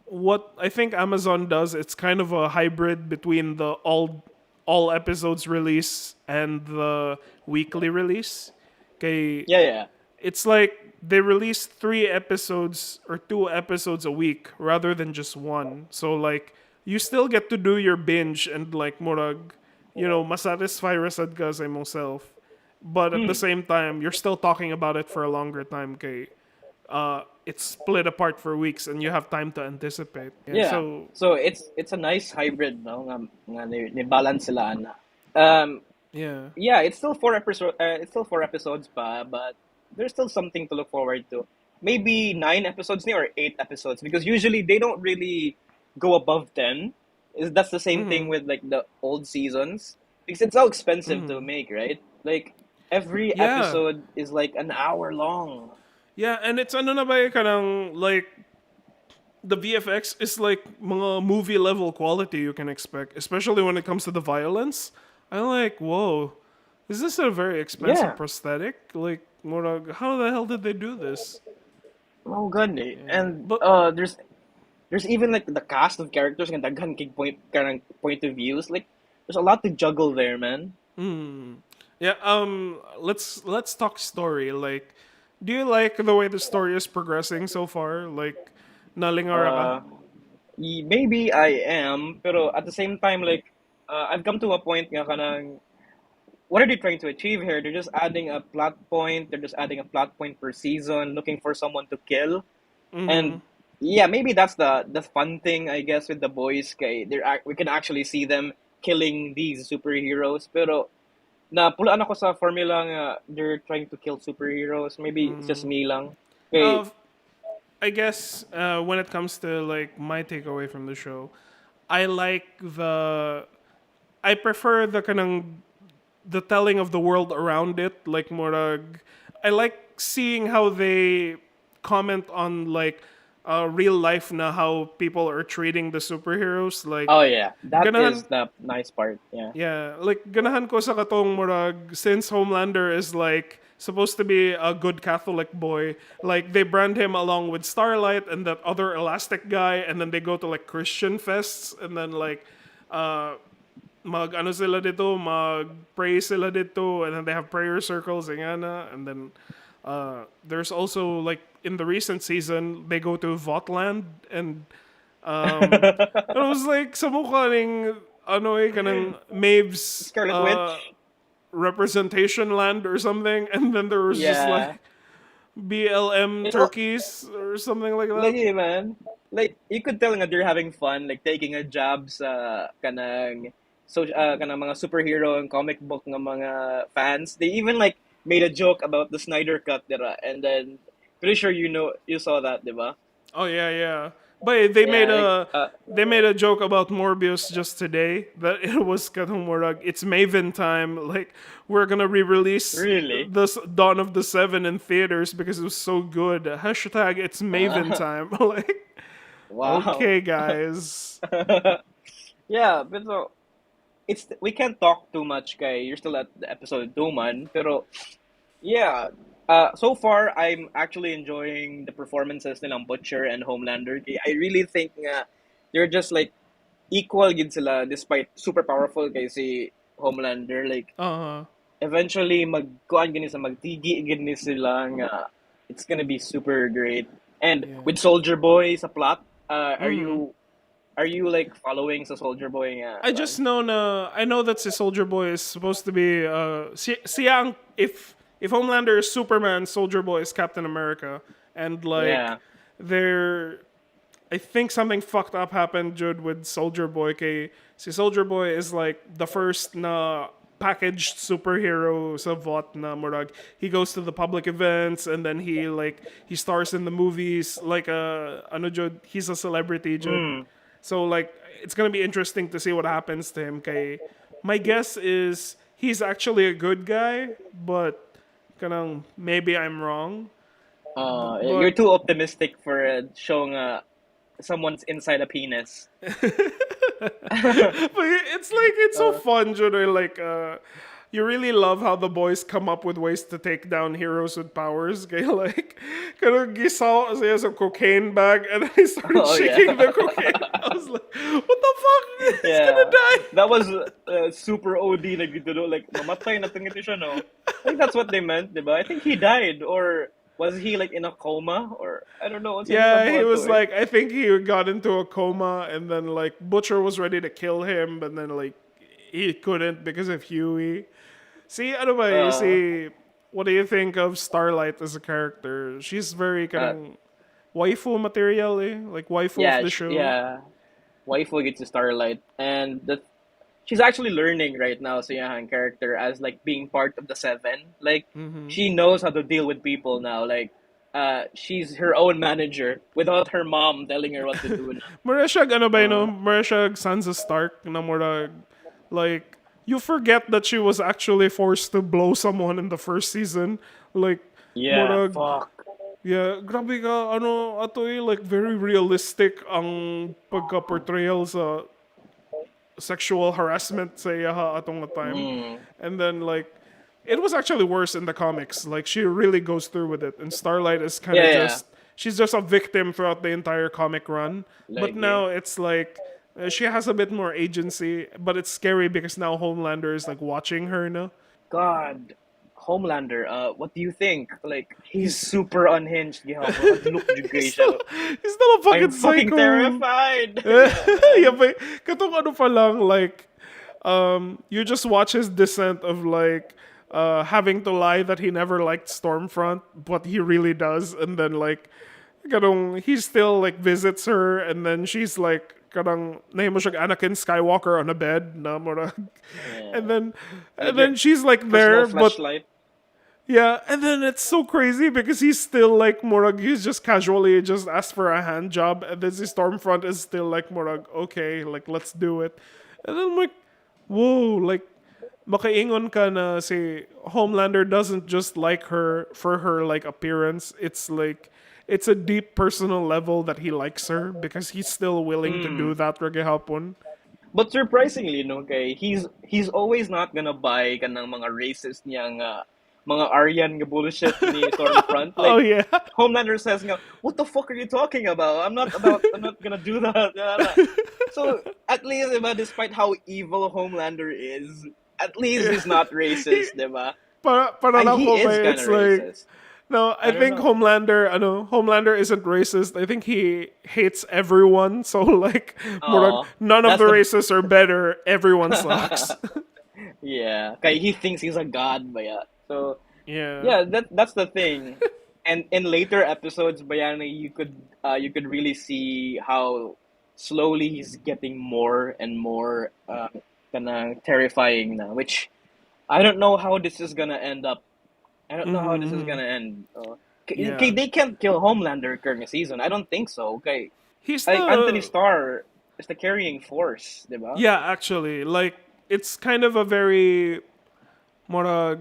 B: what I think Amazon does, it's kind of a hybrid between the all episodes release and the weekly release. Okay,
A: Yeah, yeah.
B: it's like they release 3 episodes or 2 episodes a week rather than just one. So like you still get to do your binge and like murag, masatisfy rasad ka sa imong self. But at the
A: Hmm.
B: same time, you're still talking about it for a longer time. Kay, it's split apart for weeks and you have time to anticipate. Yeah.
A: Yeah.
B: So
A: So it's a nice hybrid, no? Nga ni balance sila ana. Um,
B: yeah.
A: yeah, it's still 4 episode. It's still 4 episodes, pa, but there's still something to look forward to. Maybe 9 episodes ni or 8 episodes because usually they don't really go above 10. Is that's the same thing with like the old seasons because it's so expensive to make, right? Like every
B: Yeah.
A: episode is like an hour long.
B: Yeah, and it's ano na ba kanang like the VFX is like mga movie level quality you can expect, especially when it comes to the violence. I'm like, whoa, is this a very expensive
A: Yeah.
B: prosthetic? Like, how the hell did they do this?
A: Oh god.
B: Yeah,
A: And
B: but
A: there's even like the cast of characters and daghan kay point of views. Like there's a lot to juggle there, man.
B: yeah, let's talk story. Like, do you like the way the story is progressing so far? Like, nalingara ka?
A: Uh Maybe I am, pero at the same time like I've come to a point nga kanang what are they trying to achieve here? They're just adding a plot point. They're just adding a plot point per season, looking for someone to kill. And yeah, maybe that's the fun thing I guess with the boys. Kay we can actually see them killing these superheroes. Pero napulaan ako sa formula nga they're trying to kill superheroes. Maybe it's just me lang. Okay.
B: Uh, I guess when it comes to like my takeaway from the show, I like I prefer the kanang the telling of the world around it. Like morag, I like seeing how they comment on like real life na how people are treating the superheroes. Like
A: Oh yeah, that is
B: ganahan
A: the nice part. Yeah.
B: yeah, like ganahan ko sa katong murag since Homelander is like supposed to be a good Catholic boy, like they brand him along with Starlight and that other elastic guy, and then they go to like Christian fests, and then like uh mag ano sila dito, mag pray sila dito, and then they have prayer circles and then there's also like in the recent season they go to Votland and it was like sa mukha ning ano kanang Maeve's
A: Scarlet Witch.
B: representation land or something, and then there was just
A: Yeah.
B: like BLM
A: It all
B: turkeys or something like that.
A: like man. Like you could tell nga they're having fun, like taking a job sa kanang mga superhero and comic book ng mga fans. They even like made a joke about the Snyder cut, dira, and then pretty sure you saw that, diba?
B: Oh yeah, yeah. But they made
A: Yeah, like
B: a joke about Morbius just today that it was katong murag it's Maven time. Like we're gonna re-release
A: really.
B: this Dawn of the Seven in theaters because it was so good. Hashtag it's Maven time. Like
A: Wow.
B: okay, guys.
A: Yeah, but so it's we can't talk too much kay you're still at the episode 2 man, pero yeah. So far, I'm actually enjoying the performances nilang Butcher and Homelander. I really think nga they're just like equal gid sila despite super powerful kay si Homelander. Like
B: Uh
A: eventually magkuan gini sa magtigi gini sila nga it's gonna be super great. And
B: yeah.
A: with Soldier Boy sa plot, are you like following sa Soldier Boy nga?
B: I just know na I know that si Soldier Boy is supposed to be siya if Homelander is Superman, Soldier Boy is Captain America, and like
A: Yeah.
B: there I think something fucked up happened Jude with Soldier Boy kay si Soldier Boy is like the first na packaged superhero sa VOT na murag he goes to the public events and then he stars in the movies like ano Jude he's a celebrity Jude.
A: Mm.
B: So like it's gonna be interesting to see what happens to him. Kay my guess is he's actually a good guy, but kanang maybe I'm wrong.
A: You're
B: But
A: too optimistic for showing someone's inside a penis.
B: but it's so
A: uh,
B: fun, Juno. You really love how the boys come up with ways to take down heroes with powers. Okay, like, kanang gisaw siya sa cocaine bag, and I started
A: oh yeah,
B: shaking the cocaine. I was like, "What the fuck? He's gonna
A: yeah.
B: die!"
A: That was super OD na gito, no? Like mamatay na tungit siya, no? I think that's what they meant, diba? I think he died, or was he like in a coma, or I don't know. What's
B: Yeah, he
A: nabuhat to,
B: was
A: eh?
B: like, I think he got into a coma, and then like Butcher was ready to kill him, but then like he couldn't because of Huey. See, ano ba,
A: Uh,
B: see, what do you think of Starlight as a character? She's very
A: uh,
B: kanang waifu material, eh? Like waifu of
A: yeah,
B: the show.
A: yeah. Wife will get to Starlight, and she's actually learning right now, so Yahan character as like being part of the Seven. Like she knows how to deal with people now. Like she's her own manager without her mom telling her what to do now.
B: Mura siya, ano ba,
A: Uh,
B: Mura siya Sansa Stark na mura, like, you forget that she was actually forced to blow someone in the first season. Like,
A: yeah,
B: mura,
A: fuck.
B: yeah, grabe ka, ato like, very realistic ang pagka-portrayal sa sexual harassment sa iyaha atong time.
A: Mm,
B: And then, like, it was actually worse in the comics. Like, she really goes through with it. And Starlight is kind
A: yeah,
B: of
A: yeah.
B: just, she's just a victim throughout the entire comic run. But
A: Like
B: now it's like, she has a bit more agency, but it's scary because now Homelander is like watching her now.
A: God, Homelander. What do you think? Like he's
B: He's
A: super unhinged. Yeah, look,
B: he's still a
A: I'm
B: fucking
A: fucking
B: psycho.
A: terrified. Yeah,
B: Yeah,
A: man.
B: but katong ano pa lang, like, you just watch his descent of like having to lie that he never liked Stormfront, but he really does, and then like kanong he still like visits her, and then she's like kanang nahimo siya Anakin Skywalker on a bed na murag.
A: Yeah.
B: and then
A: Like
B: and
A: your
B: then she's like
A: personal
B: there, but
A: flashlight.
B: yeah, and then it's so crazy because he's still like Morag. He's just casually just asked for a hand job, and then the Stormfront is still like Morag. Okay, like let's do it. And then I'm like, whoa, like makaingon ka na si Homelander doesn't just like her for her like appearance. It's like it's a deep personal level that he likes her because he's still willing to do
A: Mm.
B: that regihapon.
A: But surprisingly, no, okay, he's always not gonna buy kanang mga racist niyang mga Aryan nga bullshit ni Stormfront.
B: Oh
A: Like
B: yeah.
A: Homelander says nga, "What the fuck are you talking about? I'm not gonna do that." So at least, diba, despite how evil Homelander is, at least
B: Yeah.
A: he's not
B: he,
A: racist, diba?
B: para lang
A: He
B: ko
A: is
B: ba,
A: kind
B: it's
A: of
B: like
A: racist.
B: no, I
A: I don't
B: think
A: know.
B: Homelander isn't racist. I think he hates everyone. So like, murag,
A: Oh,
B: none of
A: that's
B: the
A: the
B: races are better. Everyone sucks.
A: yeah. Kay he thinks he's a god, baya. So
B: Yeah.
A: yeah, that's the thing. And in later episodes, Bayani, you could really see how slowly he's getting more and more kinda terrifying now. Which I don't know how this is gonna end up. I don't know how this is
B: Mm-hmm.
A: gonna end.
B: Yeah.
A: They can't kill Homelander during a season. I don't think so. Okay,
B: He's
A: like Anthony
B: the
A: Starr is the carrying force, diba?
B: yeah. Actually, like it's kind of a very more.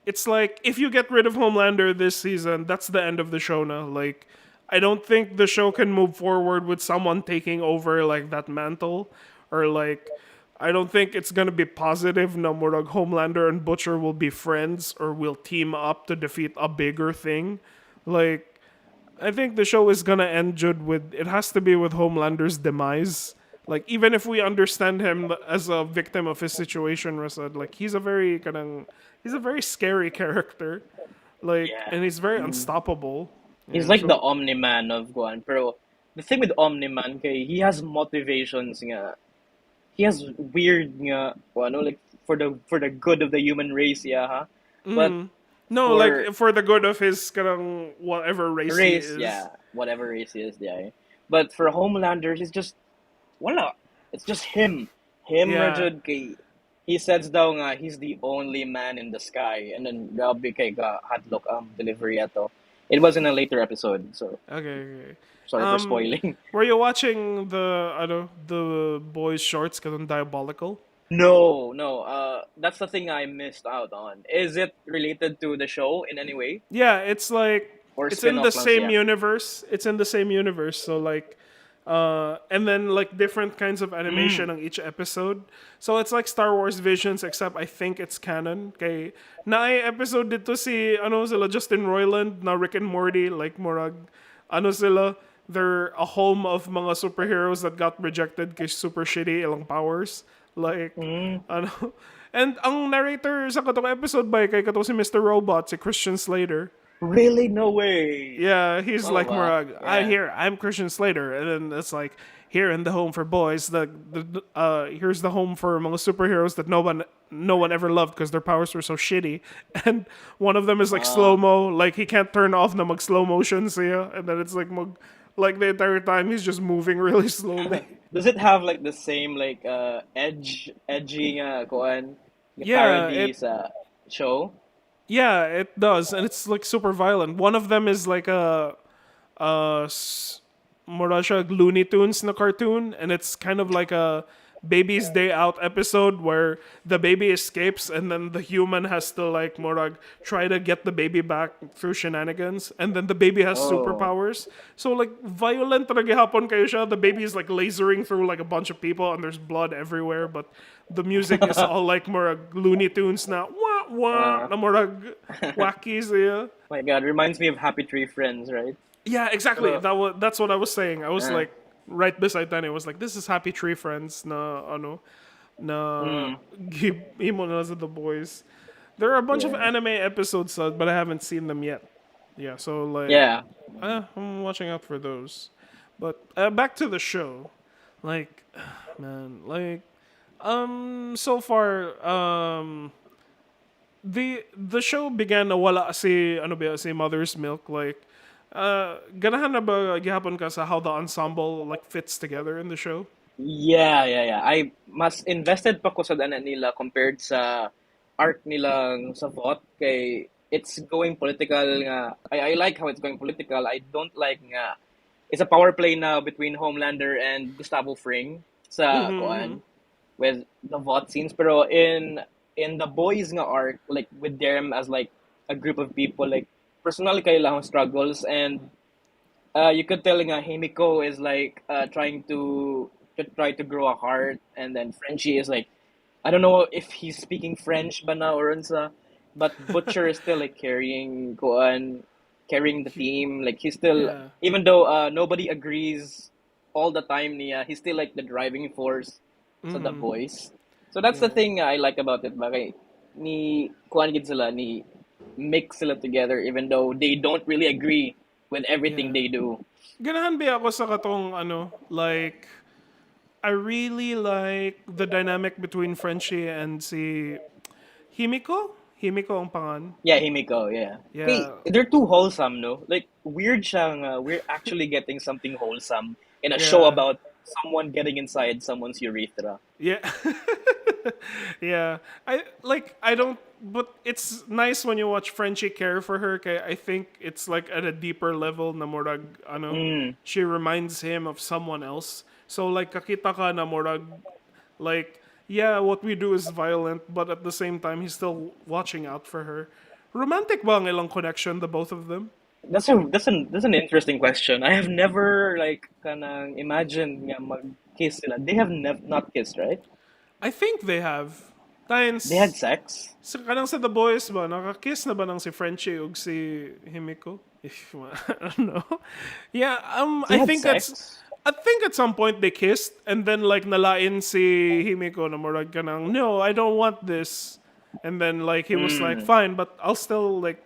B: It's like if you get rid of Homelander this season, that's the end of the show now. Like, I don't think the show can move forward with someone taking over like that mantle, or like, I don't think it's gonna be positive. No more like Homelander and Butcher will be friends or will team up to defeat a bigger thing. Like, I think the show is gonna end Jude with it has to be with Homelander's demise. Like even if we understand him as a victim of his situation, Rasad, like he's a very scary character. Like
A: Yeah.
B: and he's very
A: Mm.
B: unstoppable.
A: He's
B: Yeah,
A: like the
B: so
A: Omni Man of Guan. Pero the thing with Omni Man, kay, he has motivations nga. He has weird nga, ano, like for the good of the human race, yeah, huh? But
B: no,
A: for
B: like for the good of his whatever race he
A: race,
B: is.
A: yeah, whatever race he is, yeah. But for Homelander, he's just wala. It's just him. Him
B: Yeah.
A: rajud kay he says daw nga he's the only man in the sky, and then grabe kay ga hadlock delivery ato. It was in a later episode, so
B: Okay, okay.
A: sorry for spoiling.
B: Were you watching the I don't the boys shorts on Diabolical?
A: No, no. That's the thing I missed out on. Is it related to the show in any way,
B: Yeah, it's like
A: or
B: it's in the
A: spin-off lang
B: same
A: siya?
B: universe. It's in the same universe. So like and then like different kinds of
A: Mm.
B: animation on each episode. So it's like Star Wars Visions except I think it's canon. Kay na episode dito si ano sila Justin Roiland na Rick and Morty like murag ano sila they're a home of mga superheroes that got rejected kay super shitty ilang powers like
A: Mm.
B: ano and ang narrator sa katong episode ba kay katong si Mr. Robot si Christian Slater.
A: Really? No way.
B: Yeah, he's
A: Wow,
B: like
A: ba?
B: more. I
A: Yeah.
B: hear I'm Christian Slater, and then it's like here in the home for boys. Here's the home for mga superheroes that no one ever loved because their powers were so shitty, and one of them is like slow
A: Uh,
B: mo. Like he can't turn off the mag slow motion, siya, and then it's like like the entire time he's just moving really slowly.
A: does it have like the same like edgy kuan
B: Yeah,
A: parody sa show?
B: it does, and it's like super violent. One of them is like a mura siya Looney Tunes na cartoon, and it's kind of like a baby's day out episode where the baby escapes and then the human has to like murag try to get the baby back through shenanigans, and then the baby has
A: Oh.
B: superpowers. So like violent talaga hapon kayo siya. The baby is like lasering through like a bunch of people and there's blood everywhere, but the music is all like murag Looney Tunes na wah wah
A: uh,
B: na murag wacky siya.
A: my God, reminds me of Happy Tree Friends, right?
B: Yeah, exactly.
A: Pero,
B: That's what I was saying. I was
A: uh,
B: like right beside Danny. I was like, this is Happy Tree Friends na ano na
A: mm,
B: imo na sa the boys. There are a bunch of
A: yeah,
B: anime episodes, but I haven't seen them yet. Yeah, so like
A: yeah.
B: I'm watching out for those. But back to the show, like man, like so far the show began na wala si ano ba si Mother's Milk like ganahan na ba gihapon ka sa how the ensemble like fits together in the show?
A: Yeah, yeah, yeah. I mas invested pa ko sa dana nila compared sa arc nilang sa vote kay it's going political nga. I like how it's going political. I don't like nga it's a power play now between Homelander and Gustavo Fring sa
B: Mm-hmm.
A: koan with the vote scenes pero in the boys nga arc like with them as like a group of people like personally kay lang struggles and you could tell nga Himiko is like trying to try to grow a heart, and then Frenchie is like I don't know if he's speaking French ba na or unsa, but Butcher is still like carrying the team. Like he's still
B: Yeah.
A: even though nobody agrees all the time niya, he's still like the driving force sa the
B: Mm-hmm.
A: boys. So that's the
B: Yeah.
A: thing I like about it. Bakay ni kuan gid sila ni mix sila together even though they don't really agree with everything
B: Yeah.
A: they do.
B: Ganahan ba ako sa katong ano like I really like the dynamic between Frenchie and si Himiko. Himiko ang pangan.
A: Yeah, Himiko, yeah. Okay,
B: Yeah.
A: they're too wholesome, no? Like, weird siyang, we're actually getting something wholesome in a show
B: Yeah.
A: about someone getting inside someone's urethra.
B: Yeah. Yeah. I don't but it's nice when you watch Frenchie care for her kay I think it's like at a deeper level na murag ano
A: Mm.
B: she reminds him of someone else. So like kakita ka na murag like yeah, what we do is violent but at the same time he's still watching out for her. Romantic ba ang ilang connection the both of them?
A: That's an interesting question. I have never like kanang imagined nga mag-kiss sila. They have not kissed, right?
B: I think they have.
A: They had
B: Times
A: sex.
B: sa kanang sa The Boys ba, nakakiss na ba ng si Frenchie ug si Himiko? If, I don't know. Yeah,
A: They had sex.
B: I think at some point they kissed and then like nalain si Himiko na murag ka ng, no, I don't want this. And then like he was like,
A: Mm.
B: fine, but I still like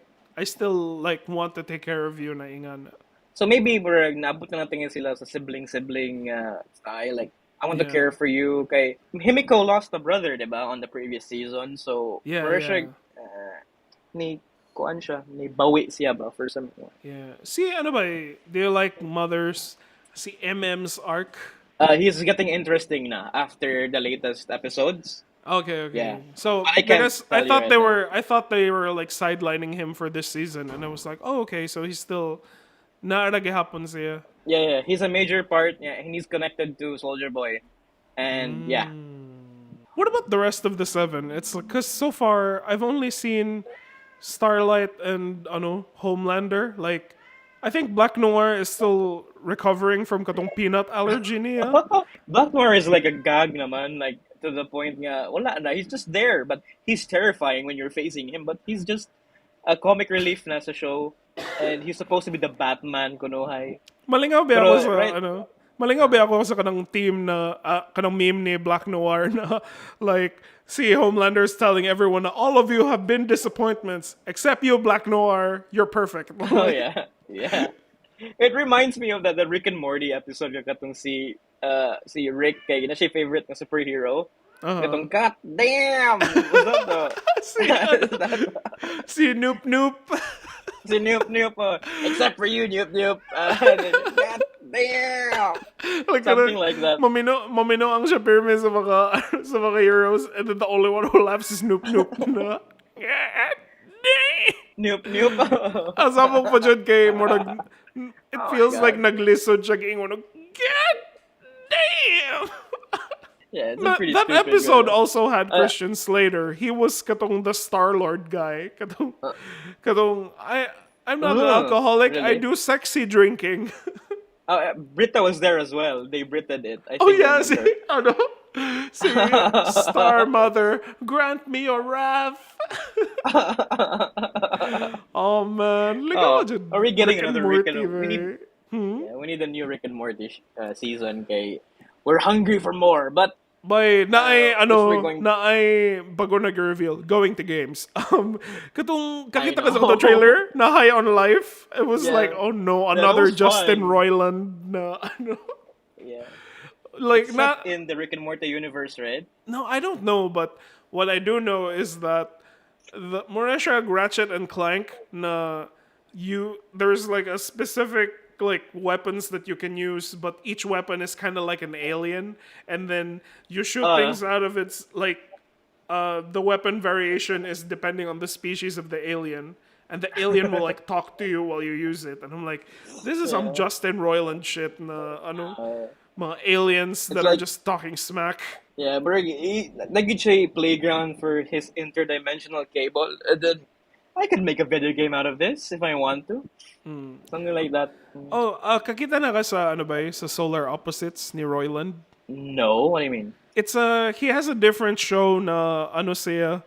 B: want to take care of you na ingan.
A: So maybe we're naabot na natin sila sa sibling-sibling style. Like, I want to
B: Yeah.
A: care for you. Kay Himiko lost a brother, diba, on the previous season. So,
B: Yeah,
A: for siya,
B: yeah.
A: ni, kuan siya, ni bawi siya ba for some.
B: Yeah. See, ano ba, do you like Mothers? Si MM's arc?
A: He's getting interesting na after the latest episodes.
B: Okay,
A: Yeah.
B: okay. So
A: But I can't
B: because
A: tell you right now.
B: I thought they were like sidelining him for this season, and I was like, oh, okay, so he's still naaragihapon siya.
A: Yeah, yeah, he's a major part. Yeah, and he's connected to Soldier Boy. And yeah,
B: What about the rest of the seven? It's because so far I've only seen Starlight and Homelander. Like, I think Black Noir is still recovering from katong peanut allergy niya.
A: Blackmore is like a gag naman, like to the point nga, wala na, he's just there, but he's terrifying when you're facing him, but he's just a comic relief na sa show, and he's supposed to be the Batman, kunohay.
B: Malingaw ba ako
A: Pero,
B: sa
A: right,
B: Malingaw ba ako sa kanang team na kanang meme ni Black Noir na like si Homelander is telling everyone na all of you have been disappointments except you Black Noir, you're perfect.
A: oh yeah, yeah. It reminds me of the Rick and Morty episode yung katong si Rick kay na siya favorite na superhero.
B: uh-huh.
A: Katong God damn! Was that the
B: si,
A: is that
B: si Noop Noop.
A: si Noop Noop? Except for you, Noop Noop. God damn!
B: Like
A: Something like that.
B: mamino ang siya pirme sa mga sa mga heroes and then the only one who laughs is Noop Noop na.
A: Noop Noop.
B: Asabog pa dyan kay murag it
A: Oh my
B: feels like
A: God.
B: naglisod siya kay God damn.
A: Yeah, it's a pretty
B: That
A: stupid.
B: episode also had
A: Uh,
B: Christian Slater. He was katong the Star-Lord guy. Katong I'm not an alcoholic. I
A: really?
B: do sexy drinking.
A: Britta was there as well. They Britted it. I
B: Oh
A: think I
B: yeah, si
A: remember.
B: ano? Si Star Mother, grant me your wrath. Oh man, like ako
A: Oh,
B: dyan,
A: are we getting
B: Rick and
A: another Rick
B: Morty,
A: and we need?
B: ba? Hmm?
A: Yeah, we need a new Rick and Morty season. Kay we're hungry for more. But
B: By
A: if we're going,
B: na ay bago nag-reveal going to games. Katong
A: I
B: kakita ka sa katong
A: know.
B: trailer na High on Life. It was like,
A: Yeah,
B: oh no,
A: that
B: another
A: was
B: Justin
A: fun.
B: Roiland na ano.
A: Yeah,
B: Like
A: it's
B: na
A: set in the Rick and Morty universe, right?
B: no, I don't know, but what I do know is that the Moresha Ratchet and Clank na there's like a specific like weapons that you can use, but each weapon is kind of like an alien, and then you shoot
A: Uh,
B: things out of its like the weapon variation is depending on the species of the alien. And the alien will like talk to you while you use it, and I'm like, this is some
A: yeah.
B: Justin Roiland shit na ano,
A: Uh,
B: mga aliens
A: it's
B: that are
A: like
B: just talking smack.
A: yeah, but naging siya a playground for his interdimensional cable. And then I could make a video game out of this if I want to. Something like that.
B: Oh, kakita na ka sa ano ba sa Solar Opposites ni Roiland?
A: No, what do you mean?
B: He has a different show na ano siya.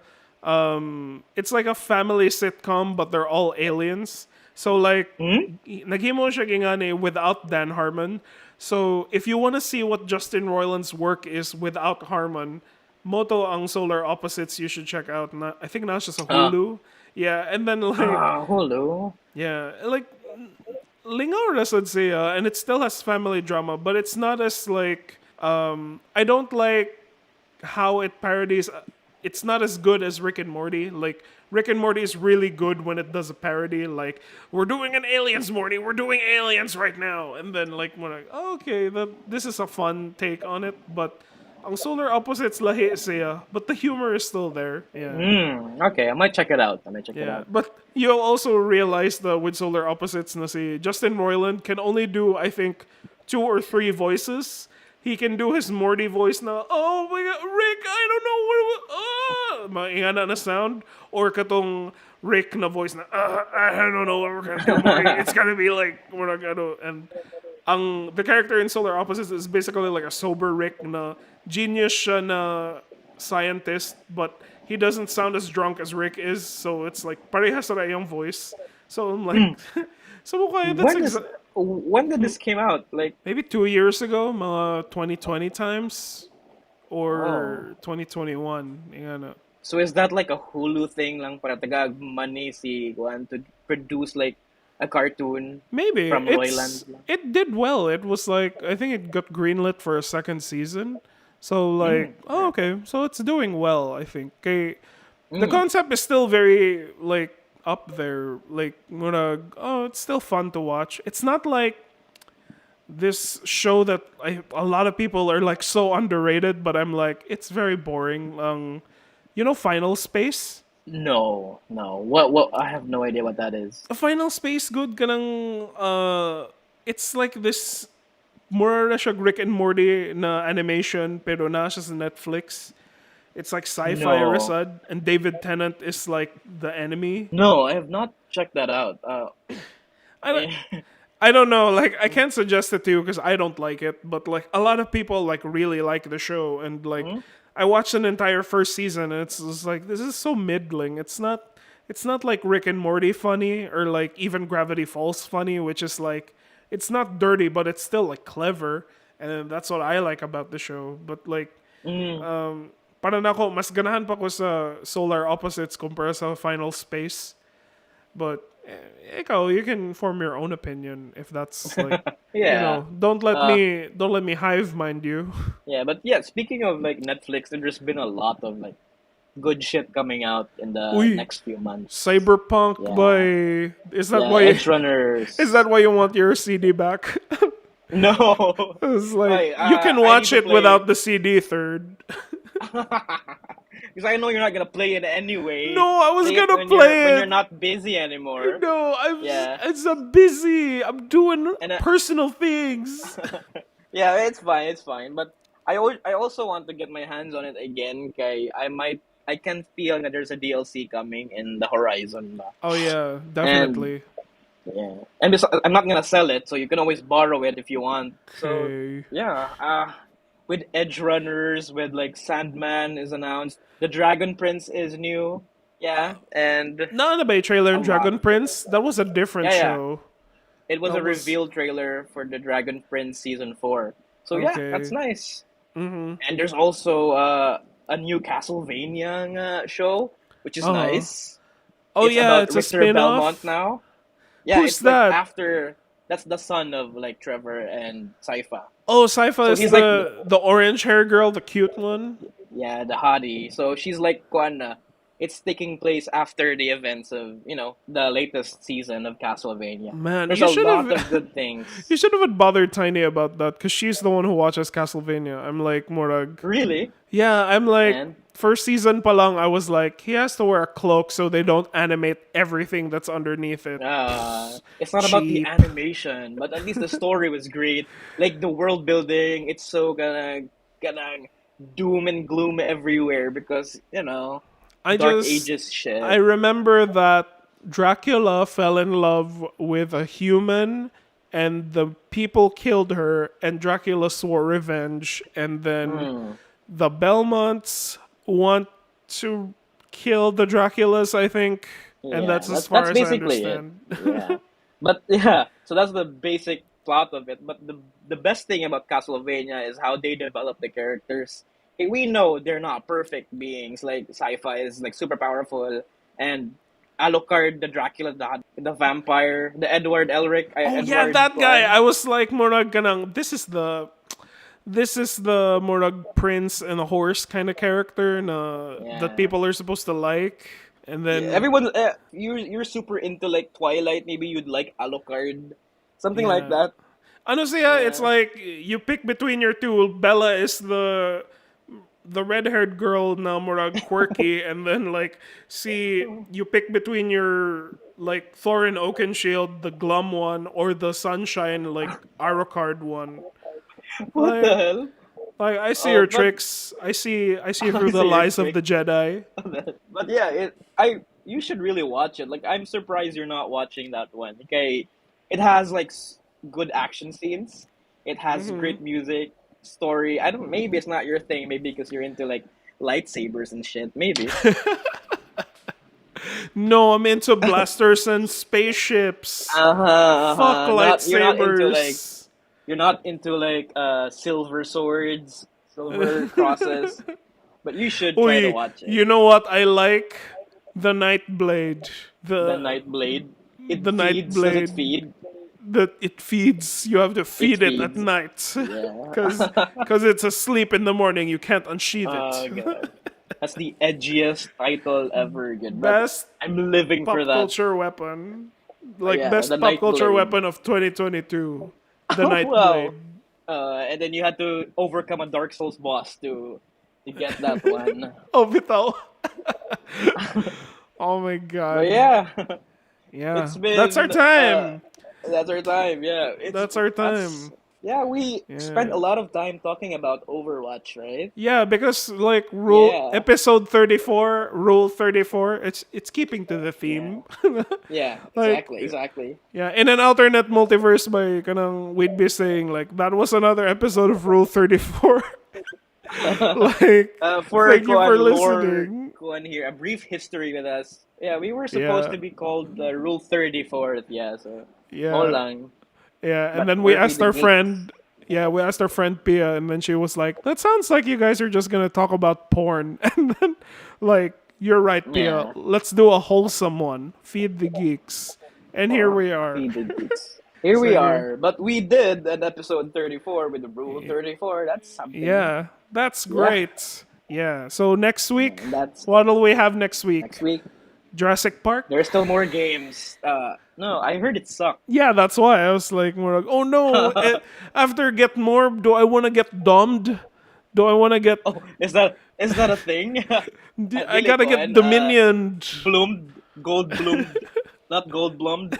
B: It's like a family sitcom but they're all aliens. So like naghimo siya gingani without Dan Harmon. So if you want to see what Justin Roiland's work is without Harmon, Moto ang Solar Opposites you should check out. I think na siya sa
A: Uh,
B: Hulu. Yeah, and then like
A: hello.
B: yeah, like Lingaw rasad siya, and it still has family drama, but it's not as like I don't like how it parodies. It's not as good as Rick and Morty. Like Rick and Morty is really good when it does a parody. Like we're doing an aliens, Morty. We're doing aliens right now, and then like we're like, oh, okay, this is a fun take on it. But ang Solar Opposites lahi siya, but the humor is still there. Yeah.
A: Okay, I might check it out. I might check it
B: Yeah,
A: out.
B: but you'll also realize that with Solar Opposites na si Justin Roiland can only do, I think, 2 or 3 voices. He can do his Morty voice na, oh my god, Rick, I don't know maingana na sound. Or katong Rick na voice na, I don't know what we're gonna do, Morty. It's gonna be like, we're not gonna, and the character in Solar Opposites is basically like a sober Rick na genius siya na scientist, but he doesn't sound as drunk as Rick is, so it's like parehas na yung voice. So I'm like, so okay, that's
A: When did this came out? Like,
B: maybe 2 years ago, mga 2020 times
A: oh,
B: or 2021. Yung ano.
A: so is that like a Hulu thing lang para tagag money si Juan to produce like a cartoon
B: Maybe
A: from Roiland lang?
B: it did well. It was like I think it got greenlit for a second season. So like, oh okay, so it's doing well. I think. Okay, the concept is still very like up there. Like, it's still fun to watch. It's not like this show that a lot of people are like so underrated, but I'm like, it's very boring. Final Space.
A: No. What? I have no idea what that is.
B: A Final Space good kanang it's like this more na siya Rick and Morty na animation pero na siya sa Netflix. It's like sci-fi
A: No,
B: Risad, and David Tennant is like the enemy.
A: no, I have not checked that out.
B: I don't,
A: Eh,
B: I don't know. Like I can't suggest it to you because I don't like it, but like a lot of people like really like the show, and like
A: hmm?
B: I watched an entire first season, and it's just like this is so middling. It's not. It's not like Rick and Morty funny or like even Gravity Falls funny, which is like it's not dirty, but it's still like clever, and that's what I like about the show. But like
A: Mm.
B: parang ako, mas ganahan pa ko sa Solar Opposites kumpara sa Final Space. But ikaw, you can form your own opinion if that's like,
A: Yeah. Uh,
B: don't let me hive mind you.
A: yeah, but yeah, speaking of like Netflix, there's been a lot of like good shit coming out in the
B: Uy,
A: next few months.
B: Cyberpunk
A: Yeah.
B: by
A: Yeah,
B: is
A: Edgerunners.
B: that why you want your CD back?
A: No.
B: It's like
A: Wait,
B: you can
A: I need
B: watch
A: to
B: it
A: play
B: without the CD third.
A: because I know you're not gonna play it
B: No,
A: anyway.
B: I was
A: Play it
B: gonna
A: when
B: play
A: you're
B: it.
A: not busy anymore.
B: No,
A: Yeah.
B: it's a busy. I'm doing
A: And
B: personal things.
A: yeah, it's fine, it's fine. But I also want to get my hands on it again. Kay, I can feel that there's a DLC coming in the horizon. Ba.
B: Oh yeah,
A: And
B: definitely.
A: yeah, and I'm not gonna sell it, so you can always borrow it if you want. So
B: Okay.
A: yeah, with Edgerunners, with like Sandman is announced, the Dragon Prince is new. Yeah, and
B: Not the Bay trailer
A: a
B: in
A: lot.
B: Dragon Prince. That was a different
A: Yeah, yeah.
B: show.
A: It was
B: That
A: a
B: was
A: reveal trailer for the Dragon Prince season 4. So yeah, that's
B: okay.
A: nice.
B: Mm-hmm.
A: And there's also a new Castlevania show, which is
B: Uh huh.
A: nice.
B: Oh
A: It's
B: yeah,
A: about
B: it's a
A: Richter Belmont
B: spin-off.
A: now. Yeah,
B: Who's
A: it's like
B: that?
A: after that's the son of like Trevor and Sypha.
B: Oh, Sypha
A: So
B: is
A: he's like
B: the orange hair girl, the cute one.
A: yeah, the hottie. So she's like Kwana. It's taking place after the events of, the latest season of Castlevania.
B: Man,
A: There's
B: you
A: a
B: should
A: lot of
B: have
A: good things.
B: you should have bothered Tiny about that because she's the one who watches Castlevania. I'm like Morag.
A: Really?
B: Yeah, I'm like
A: And
B: first season palang. I was like he has to wear a cloak so they don't animate everything that's underneath it.
A: it's not about the
B: Cheap.
A: animation, but at least the story was great. Like the world building, it's so gonna doom and gloom everywhere because,
B: I
A: Dark
B: just
A: Ages
B: I
A: shit.
B: remember that Dracula fell in love with a human and the people killed her and Dracula swore revenge and then
A: Hmm.
B: the Belmonts want to kill the Draculas, I think, and
A: Yeah,
B: that's as far
A: that's
B: as I
A: basically it.
B: understand.
A: Yeah. But yeah, so that's the basic plot of it. But the best thing about Castlevania is how they develop the characters. We know they're not perfect beings. Like sci-fi is like super powerful, and Alucard, the Dracula, the vampire, the Edward Elric,
B: Oh yeah,
A: Edward
B: that guy.
A: Kwan.
B: I was like Morag ganang this is the Morag prince and a horse kind of character that
A: Yeah.
B: people are supposed to like. And
A: Yeah,
B: then
A: everyone, you're super into like Twilight. Maybe you'd like Alucard, something like
B: yeah.
A: that.
B: Honestly, yeah, it's
A: Yeah.
B: like you pick between your two. Bella is the red-haired girl na murag quirky, and then like see you pick between your like Thorin Oakenshield, the glum one, or the Sunshine like Alucard one.
A: What the
B: Like
A: hell?
B: I see your
A: But
B: tricks. I see
A: I
B: through the
A: see your
B: lies of
A: trick.
B: the Jedi.
A: But yeah, you should really watch it. Like I'm surprised you're not watching that one. Okay, it has like good action scenes. It has
B: Hmm.
A: great music, story. I don't. Maybe it's not your thing. Maybe because you're into like lightsabers and shit. Maybe.
B: No, I'm into blasters and spaceships.
A: Uh huh.
B: Fuck
A: Not you're not into like
B: lightsabers.
A: silver swords, silver crosses. But you should try to
B: Uy,
A: watch it.
B: you know what I like? The Night Blade.
A: The
B: The
A: Night Blade. It
B: the Night
A: feeds. Does it
B: Blade
A: feed?
B: that it feeds. You have to
A: It
B: feed it at
A: feeds.
B: night.
A: Yeah.
B: Cause it's asleep in the morning. You can't unsheath it.
A: Oh god. That's the edgiest title ever, good. But
B: Best
A: I'm living for
B: pop
A: that.
B: culture weapon. Like
A: Yeah, the
B: best pop
A: Night
B: culture
A: Blade.
B: weapon of 2022. The
A: Oh
B: Night
A: wow.
B: Blade.
A: And then you had to overcome a Dark Souls boss to get that one.
B: Oh, bitaw. Oh my
A: But
B: god.
A: yeah,
B: Yeah.
A: it's
B: That's our
A: been
B: time.
A: that's our time. Yeah,
B: That's our
A: that's
B: time.
A: Yeah, we spent
B: Yeah.
A: a lot of time talking about Overwatch, right?
B: Yeah, because like
A: Yeah,
B: episode 34, rule 34, it's keeping to the
A: yeah,
B: theme.
A: yeah.
B: Like
A: Exactly, exactly.
B: yeah, in an alternate multiverse by kanang we'd be saying like that was another episode of Rule 34. Like
A: For
B: thank you for
A: Kuan lore,
B: listening.
A: Kuan here, a brief history with us. Yeah, we were supposed
B: Yeah.
A: to be called the Rule 34th. Yeah, so mo
B: Yeah.
A: lang.
B: Yeah, and
A: But
B: then we
A: we're
B: asked
A: the
B: our
A: geeks.
B: friend, yeah, we asked our friend Pia, and then she was like, "That sounds like you guys are just gonna talk about porn." And then, like, you're right, Pia.
A: Yeah,
B: Let's do a wholesome one. Feed the geeks, and here we are.
A: feed the geeks. Here we
B: So
A: are. But we did an episode 34 with the Rule 34. That's something.
B: yeah, that's
A: Yeah,
B: great. Yeah. So next week,
A: that's
B: what'll we have next
A: next
B: week?
A: week.
B: Jurassic Park.
A: There's still more games. No, I heard it sucked.
B: Yeah, that's why I was like, more like, oh no! After get more, do I want to get domed? Do I want to get?
A: Oh, is that a thing?
B: I
A: Dili
B: gotta
A: ko
B: get
A: and
B: Dominion.
A: gold bloomed, not gold bloomed.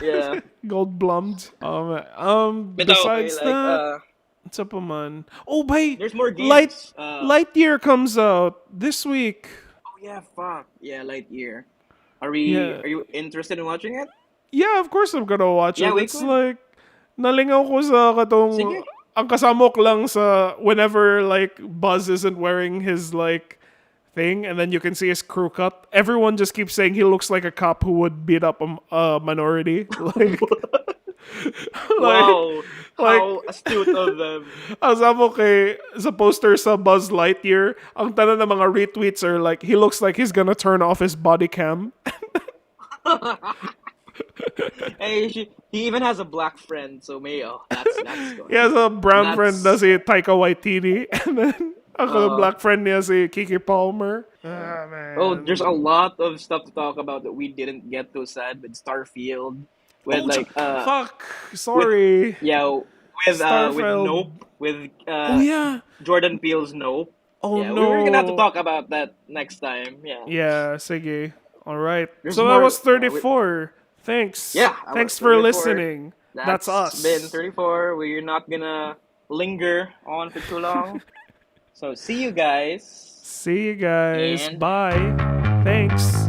A: Yeah.
B: Gold blummed.
A: But okay,
B: Besides
A: like
B: that, what's up, man? Oh, by
A: there's more
B: Light
A: games.
B: Lightyear comes out this week.
A: Oh yeah, fuck. Yeah, Lightyear.
B: Yeah,
A: Are you interested in watching it?
B: yeah. Of course, I'm gonna watch
A: Yeah,
B: it.
A: wait
B: It's
A: ko.
B: like nalingaw ko sa katong
A: Sige.
B: ang kasamok lang sa whenever like Buzz isn't wearing his like thing, and then you can see his crew cut. Everyone just keeps saying he looks like a cop who would beat up a minority. Like,
A: Wow,
B: like,
A: how astute of them.
B: ang sabi kay, sa poster sa Buzz Lightyear, ang tanan ng mga retweets are like, he looks like he's gonna turn off his body cam.
A: Hey, he even has a black friend, so may that's
B: He
A: going.
B: has a brown friend na
A: That's
B: si Taika Waititi, and then ako
A: uh
B: black friend niya si Kiki Palmer. Ah,
A: oh, there's a
B: man.
A: lot of stuff to talk about that we didn't get to said with Starfield, with
B: Oh,
A: like
B: fuck.
A: with
B: Sorry.
A: yeah with
B: Starfield.
A: Nope, with
B: Oh, yeah.
A: Jordan Peele's Nope.
B: Oh,
A: Yeah, we're gonna have to
B: no.
A: talk about that next time. Yeah,
B: Yeah, sige. All right.
A: there's
B: So that
A: more.
B: was 34. Thanks.
A: Yeah, I was
B: Thanks for
A: 34.
B: listening. That's
A: That's been
B: us.
A: 34. We're not gonna linger on for too long. So see you guys,
B: See you guys.
A: and
B: Bye. Thanks.